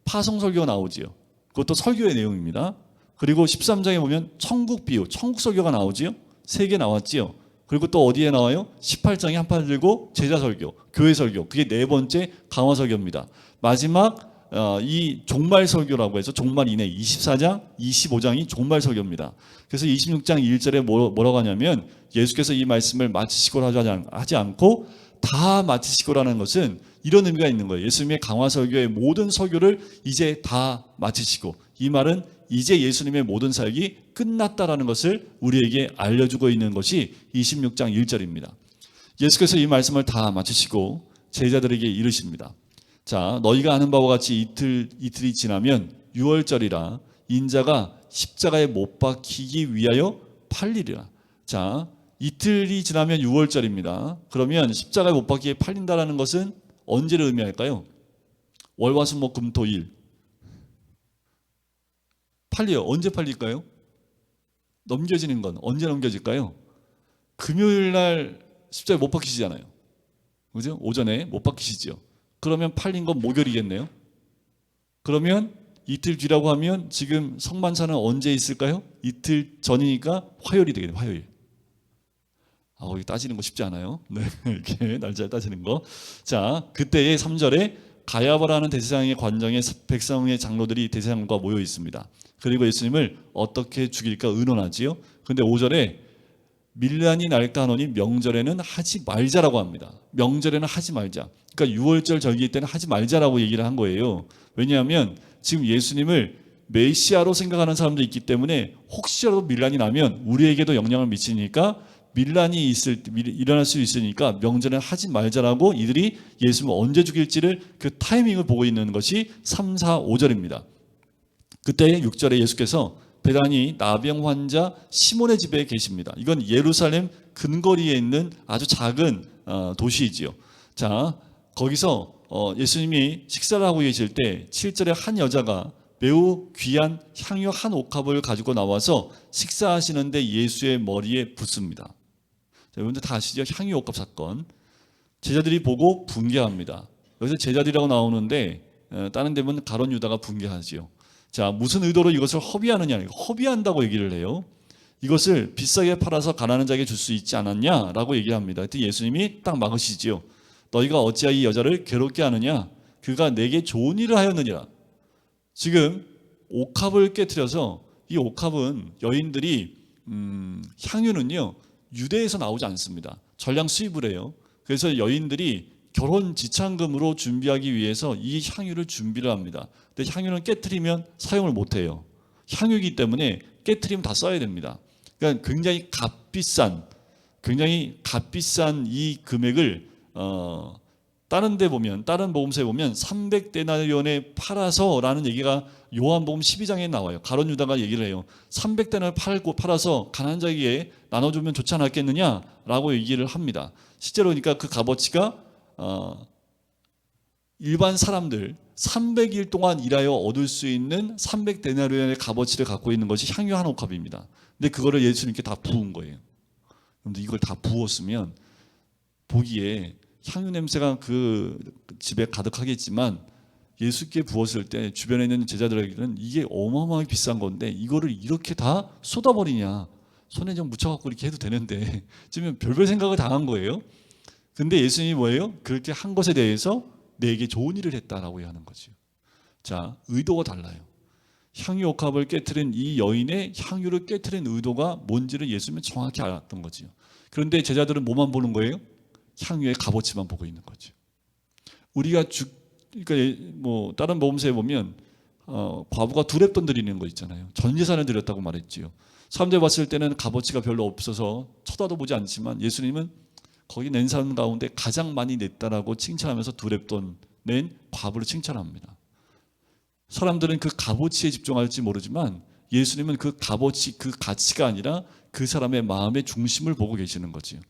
파송설교가 나오지요. 그것도 설교의 내용입니다. 그리고 13장에 보면 천국 비유, 천국 설교가 나오지요. 3개 나왔지요. 그리고 또 어디에 나와요? 18장에 한 판 들고 제자 설교, 교회 설교. 그게 4번째 강화 설교입니다. 마지막 이 종말 설교라고 해서 종말 이내 24장, 25장이 종말 설교입니다. 그래서 26장 1절에 뭐라고 하냐면 예수께서 이 말씀을 마치시고 하지 않고 다 마치시고라는 것은 이런 의미가 있는 거예요. 예수님의 강화 설교의 모든 설교를 이제 다 마치시고, 이 말은 이제 예수님의 모든 사역이 끝났다라는 것을 우리에게 알려주고 있는 것이 26장 1절입니다. 예수께서 이 말씀을 다 마치시고 제자들에게 이르십니다. 자, 너희가 아는 바와 같이 이틀이 지나면 6월절이라 인자가 십자가에 못 박히기 위하여 팔리리라. 자, 이틀이 지나면 6월절입니다. 그러면 십자가에 못 박히게 팔린다라는 것은 언제를 의미할까요? 월화수목금토일 팔려요. 언제 팔릴까요? 넘겨지는 건 언제 넘겨질까요? 금요일 날 십자가에 못 박히시잖아요. 그죠? 오전에 못 박히시죠. 그러면 팔린 건 목요일이겠네요. 그러면 이틀 뒤라고 하면 지금 성만찬은 언제 있을까요? 이틀 전이니까 화요일이 되겠네요. 화요일. 여기 따지는 거 쉽지 않아요. 네, 이렇게 날짜를 따지는 거. 자, 그때의 3절에 가야바라는 대제사장의 관정에 백성의 장로들이 대제사장과 모여 있습니다. 그리고 예수님을 어떻게 죽일까 의논하지요. 근데 5절에 밀란이 날까 하노니 명절에는 하지 말자라고 합니다. 명절에는 하지 말자. 그러니까 6월절 절기 때는 하지 말자라고 얘기를 한 거예요. 왜냐하면 지금 예수님을 메시아로 생각하는 사람도 있기 때문에 혹시라도 밀란이 나면 우리에게도 영향을 미치니까 밀란이 일어날 수 있으니까 명절에는 하지 말자라고 이들이 예수님을 언제 죽일지를 그 타이밍을 보고 있는 것이 3, 4, 5절입니다. 그때 6절에 예수께서 베다니 나병 환자 시몬의 집에 계십니다. 이건 예루살렘 근거리에 있는 아주 작은 도시이지요. 자, 거기서 예수님이 식사를 하고 계실 때 7절에 한 여자가 매우 귀한 향유 한 옥합을 가지고 나와서 식사하시는데 예수의 머리에 붓습니다. 자, 여러분들 다 아시죠? 향유 옥합 사건. 제자들이 보고 분개합니다. 여기서 제자들이라고 나오는데 다른 데면 가룟 유다가 분개하지요. 자, 무슨 의도로 이것을 허비하느냐? 허비한다고 얘기를 해요. 이것을 비싸게 팔아서 가난한 자에게 줄 수 있지 않았냐라고 얘기합니다. 그때 예수님이 딱 막으시지요. 너희가 어찌하여 이 여자를 괴롭게 하느냐? 그가 내게 좋은 일을 하였느니라. 지금 옥합을 깨트려서, 이 옥합은 여인들이 향유는요 유대에서 나오지 않습니다. 전량 수입을 해요. 그래서 여인들이 결혼 지참금으로 준비하기 위해서 이 향유를 준비를 합니다. 근데 향유는 깨트리면 사용을 못 해요. 향유이기 때문에 깨트리면 다 써야 됩니다. 그러니까 굉장히 값비싼 이 금액을 다른 데 보면, 다른 복음서에 보면 300데나리온에 팔아서라는 얘기가 요한복음 12장에 나와요. 가룟 유다가 얘기를 해요. 300데나리온을 팔아서 가난한 자에게 나눠주면 좋지 않았겠느냐라고 얘기를 합니다. 실제로 그러니까 그 값어치가 일반 사람들 300일 동안 일하여 얻을 수 있는 300데나리온의 값어치를 갖고 있는 것이 향유 한 옥합입니다. 근데 그거를 예수님께 다 부은 거예요. 그런데 이걸 다 부었으면 보기에 향유 냄새가 그 집에 가득하겠지만 예수께 부었을 때 주변에 있는 제자들에게는 이게 어마어마하게 비싼 건데 이거를 이렇게 다 쏟아버리냐, 손에 좀 묻혀갖고 이렇게 해도 되는데 지금 별별 생각을 다 한 거예요. 근데 예수님이 뭐예요? 그렇게 한 것에 대해서 내게 좋은 일을 했다라고 하는 거죠. 자, 의도가 달라요. 향유 옥합을 깨트린 이 여인의 향유를 깨트린 의도가 뭔지를 예수님은 정확히 알았던 거죠. 그런데 제자들은 뭐만 보는 거예요? 향유의 값어치만 보고 있는 거죠. 우리가 그러니까 뭐 다른 복음서에 보면 과부가 2렙돈 드리는 거 있잖아요. 전 재산을 드렸다고 말했지요. 사람들 봤을 때는 값어치가 별로 없어서 쳐다도 보지 않지만 예수님은 거기 낸 사람 가운데 가장 많이 냈다라고 칭찬하면서 2렙돈 낸 과부를 칭찬합니다. 사람들은 그 값어치에 집중할지 모르지만 예수님은 그 값어치, 그 가치가 아니라 그 사람의 마음의 중심을 보고 계시는 거지요.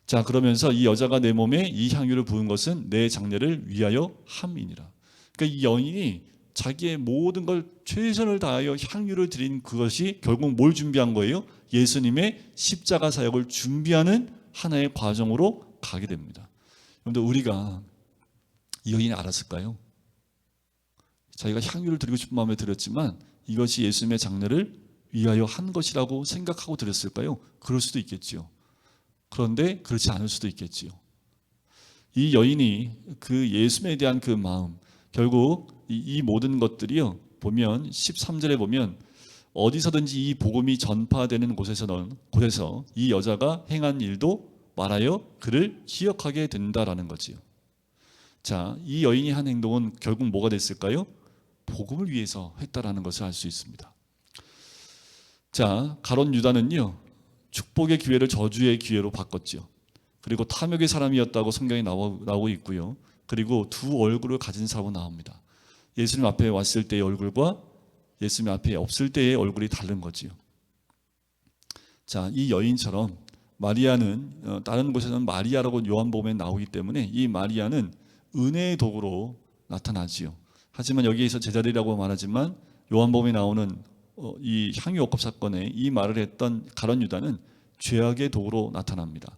자, 그러면서 이 여자가 내 몸에 이 향유를 부은 것은 내 장례를 위하여 함이니라. 그러니까 이 여인이 자기의 모든 걸 최선을 다하여 향유를 드린 그것이 결국 뭘 준비한 거예요? 예수님의 십자가 사역을 준비하는 하나의 과정으로 가게 됩니다. 그런데 우리가 이 여인이 알았을까요? 자기가 향유를 드리고 싶은 마음에 드렸지만 이것이 예수님의 장례를 위하여 한 것이라고 생각하고 드렸을까요? 그럴 수도 있겠지요. 그런데 그렇지 않을 수도 있겠지요. 이 여인이 그 예수님에 대한 그 마음, 결국 이 모든 것들이요, 보면 13절에 보면 어디서든지 이 복음이 전파되는 곳에서 이 여자가 행한 일도 말하여 그를 기억하게 된다라는 거지요. 자, 이 여인이 한 행동은 결국 뭐가 됐을까요? 복음을 위해서 했다라는 것을 알 수 있습니다. 자, 가룟 유다는요, 축복의 기회를 저주의 기회로 바꿨죠. 그리고 탐욕의 사람이었다고 성경에 나오고 있고요. 그리고 두 얼굴을 가진 사람으로 나옵니다. 예수님 앞에 왔을 때의 얼굴과 예수님 앞에 없을 때의 얼굴이 다른 거지요. 자, 이 여인처럼 마리아는 다른 곳에서는 마리아라고 요한복음에 나오기 때문에 이 마리아는 은혜의 도구로 나타나지요. 하지만 여기에서 제자들이라고 말하지만 요한복음에 나오는 이 향유 옥합 사건에 이 말을 했던 가룟 유다는 죄악의 도구로 나타납니다.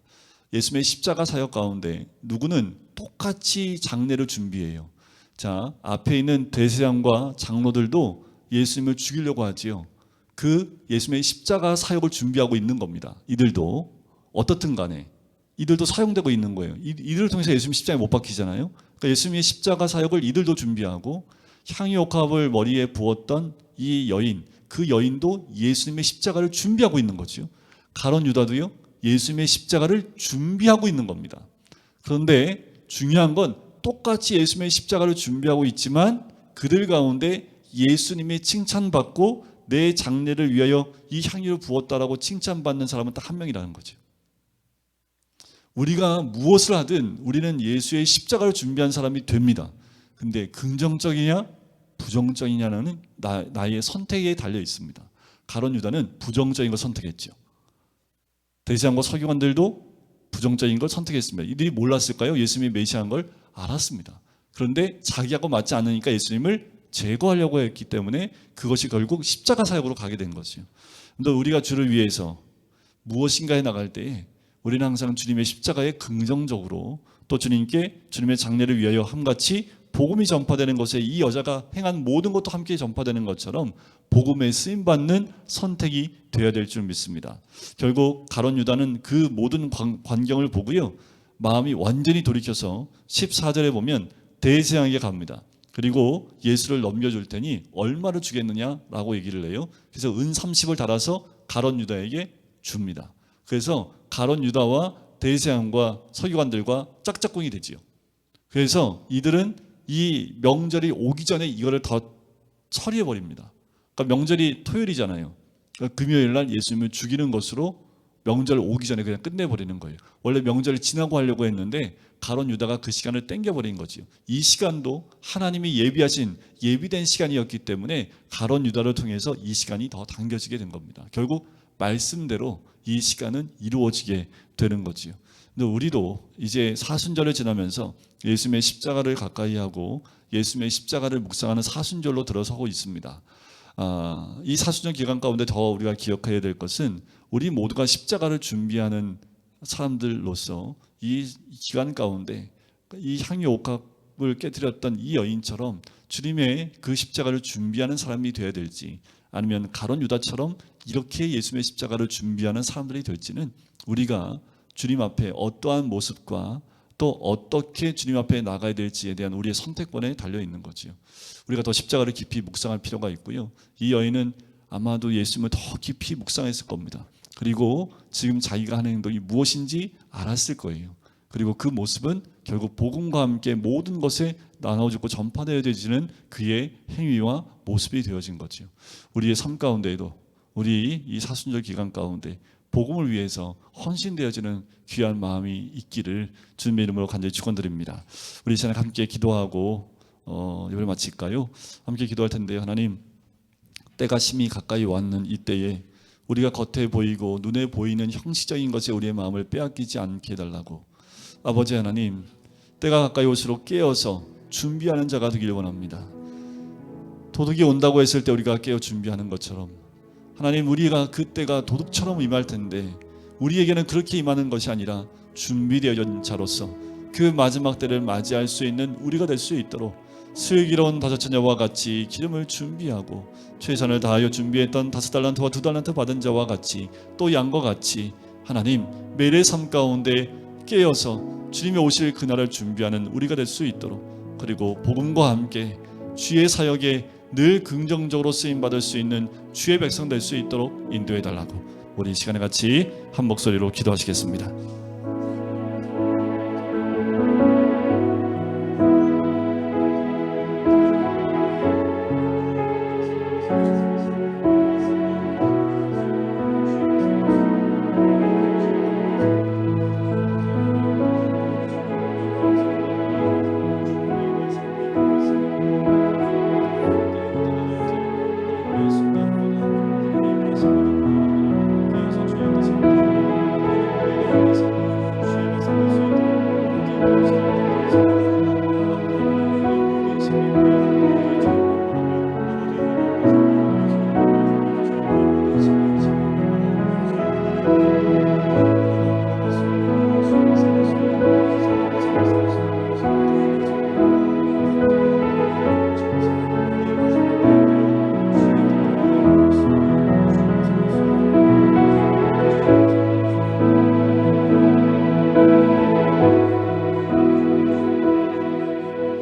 예수님의 십자가 사역 가운데 누구는 똑같이 장례를 준비해요. 자, 앞에 있는 대제사장과 장로들도 예수님을 죽이려고 하지요. 그 예수님의 십자가 사역을 준비하고 있는 겁니다. 이들도 어떻든 간에 이들도 사용되고 있는 거예요. 이들을 통해서 예수님 십자가에 못 박히잖아요. 그러니까 예수님의 십자가 사역을 이들도 준비하고 향유 옥합을 머리에 부었던 이 여인, 그 여인도 예수님의 십자가를 준비하고 있는 거죠. 가룟 유다도요, 예수님의 십자가를 준비하고 있는 겁니다. 그런데 중요한 건 똑같이 예수님의 십자가를 준비하고 있지만 그들 가운데 예수님의 칭찬받고 내 장례를 위하여 이 향유를 부었다라고 칭찬받는 사람은 딱 한 명이라는 거죠. 우리가 무엇을 하든 우리는 예수의 십자가를 준비한 사람이 됩니다. 근데 긍정적이냐 부정적이냐는 나의 선택에 달려 있습니다. 가룟 유다는 부정적인 걸 선택했죠. 대제사장과 서기관들도 부정적인 걸 선택했습니다. 이들이 몰랐을까요? 예수님이 메시아인 걸 알았습니다. 그런데 자기하고 맞지 않으니까 예수님을 제거하려고 했기 때문에 그것이 결국 십자가 사역으로 가게 된 거죠. 근데 우리가 주를 위해서 무엇인가에 나갈 때에 우리는 항상 주님의 십자가에 긍정적으로, 또 주님께 주님의 장례를 위하여 함같이 복음이 전파되는 것에 이 여자가 행한 모든 것도 함께 전파되는 것처럼 복음에 쓰임받는 선택이 되어야 될 줄 믿습니다. 결국 가룟 유다는 그 모든 광경을 보고요, 마음이 완전히 돌이켜서 14절에 보면 대세양에게 갑니다. 그리고 예수를 넘겨줄 테니 얼마를 주겠느냐라고 얘기를 해요. 그래서 은 30을 달아서 가룟 유다에게 줍니다. 그래서 가룟 유다와 대세양과 서기관들과 짝짝꿍이 되지요. 그래서 이들은 이 명절이 오기 전에 이거를 더 처리해 버립니다. 그러니까 명절이 토요일이잖아요. 그러니까 금요일 날 예수님을 죽이는 것으로 명절 오기 전에 그냥 끝내버리는 거예요. 원래 명절을 지나고 하려고 했는데 가룟 유다가 그 시간을 땡겨버린 거지요. 이 시간도 하나님이 예비된 시간이었기 때문에 가룟 유다를 통해서 이 시간이 더 당겨지게 된 겁니다. 결국 말씀대로 이 시간은 이루어지게 되는 거지요. 근데 우리도 이제 사순절을 지나면서 예수님의 십자가를 가까이 하고 예수님의 십자가를 묵상하는 사순절로 들어서고 있습니다. 이 사순절 기간 가운데 더 우리가 기억해야 될 것은 우리 모두가 십자가를 준비하는 사람들로서 이 기간 가운데 이 향유 옥합을 깨뜨렸던 이 여인처럼 주님의 그 십자가를 준비하는 사람이 되어야 될지, 아니면 가룟 유다처럼 이렇게 예수님의 십자가를 준비하는 사람들이 될지는 우리가 주님 앞에 어떠한 모습과 또 어떻게 주님 앞에 나가야 될지에 대한 우리의 선택권에 달려 있는 거지요. 우리가 더 십자가를 깊이 묵상할 필요가 있고요. 이 여인은 아마도 예수님을 더 깊이 묵상했을 겁니다. 그리고 지금 자기가 하는 행동이 무엇인지 알았을 거예요. 그리고 그 모습은 결국 복음과 함께 모든 것에 나눠주고 전파되어지는 그의 행위와 모습이 되어진 거죠. 우리의 삶 가운데에도 우리 이 사순절 기간 가운데 복음을 위해서 헌신되어지는 귀한 마음이 있기를 주님의 이름으로 간절히 축원드립니다. 우리 이 시간에 함께 기도하고 예배를 마칠까요? 함께 기도할 텐데요. 하나님, 때가 심히 가까이 왔는 이때에 우리가 겉에 보이고 눈에 보이는 형식적인 것에 우리의 마음을 빼앗기지 않게 해달라고. 아버지 하나님, 때가 가까이 올수록 깨어서 준비하는 자가 되길 원합니다. 도둑이 온다고 했을 때 우리가 깨어 준비하는 것처럼 하나님, 우리가 그때가 도둑처럼 임할 텐데 우리에게는 그렇게 임하는 것이 아니라 준비되어진 자로서 그 마지막 때를 맞이할 수 있는 우리가 될 수 있도록 슬기로운 다섯 처녀와 같이 기름을 준비하고 최선을 다하여 준비했던 5달란트와 2달란트 받은 자와 같이, 또 양과 같이 하나님, 매일의 삶 가운데 깨어서 주님이 오실 그날을 준비하는 우리가 될 수 있도록, 그리고 복음과 함께 주의 사역에 늘 긍정적으로 쓰임받을 수 있는 주의 백성 될 수 있도록 인도해 달라고 우리 이 시간에 같이 한 목소리로 기도하시겠습니다.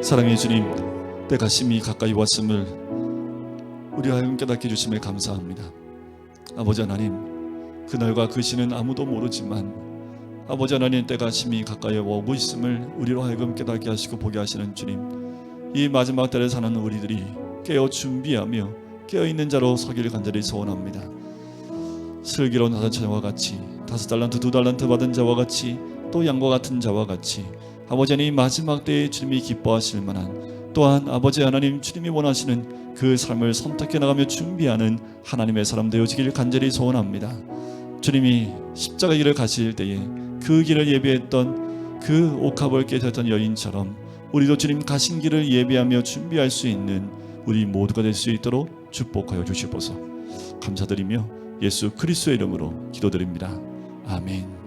사랑의 주님, 때가 심히 가까이 왔음을 우리 하여금 깨닫게 해주심에 감사합니다. 아버지 하나님, 그날과 그 시는 아무도 모르지만 아버지 하나님, 때가 심히 가까이 오고 있음을 우리로 하여금 깨닫게 하시고 보게 하시는 주님, 이 마지막 때를 사는 우리들이 깨어 준비하며 깨어있는 자로 서기를 간절히 소원합니다. 슬기로운 다섯 처녀와 같이 5달란트 2달란트 받은 자와 같이, 또 양과 같은 자와 같이 아버지 하나님, 마지막 때에 주님이 기뻐하실 만한, 또한 아버지 하나님 주님이 원하시는 그 삶을 선택해 나가며 준비하는 하나님의 사람 되어지기를 간절히 소원합니다. 주님이 십자가 길을 가실 때에 그 길을 예비했던 그 옥합을 깨뜨렸던 여인처럼 우리도 주님 가신 길을 예비하며 준비할 수 있는 우리 모두가 될 수 있도록 축복하여 주시옵소서. 감사드리며 예수 그리스도의 이름으로 기도드립니다. 아멘.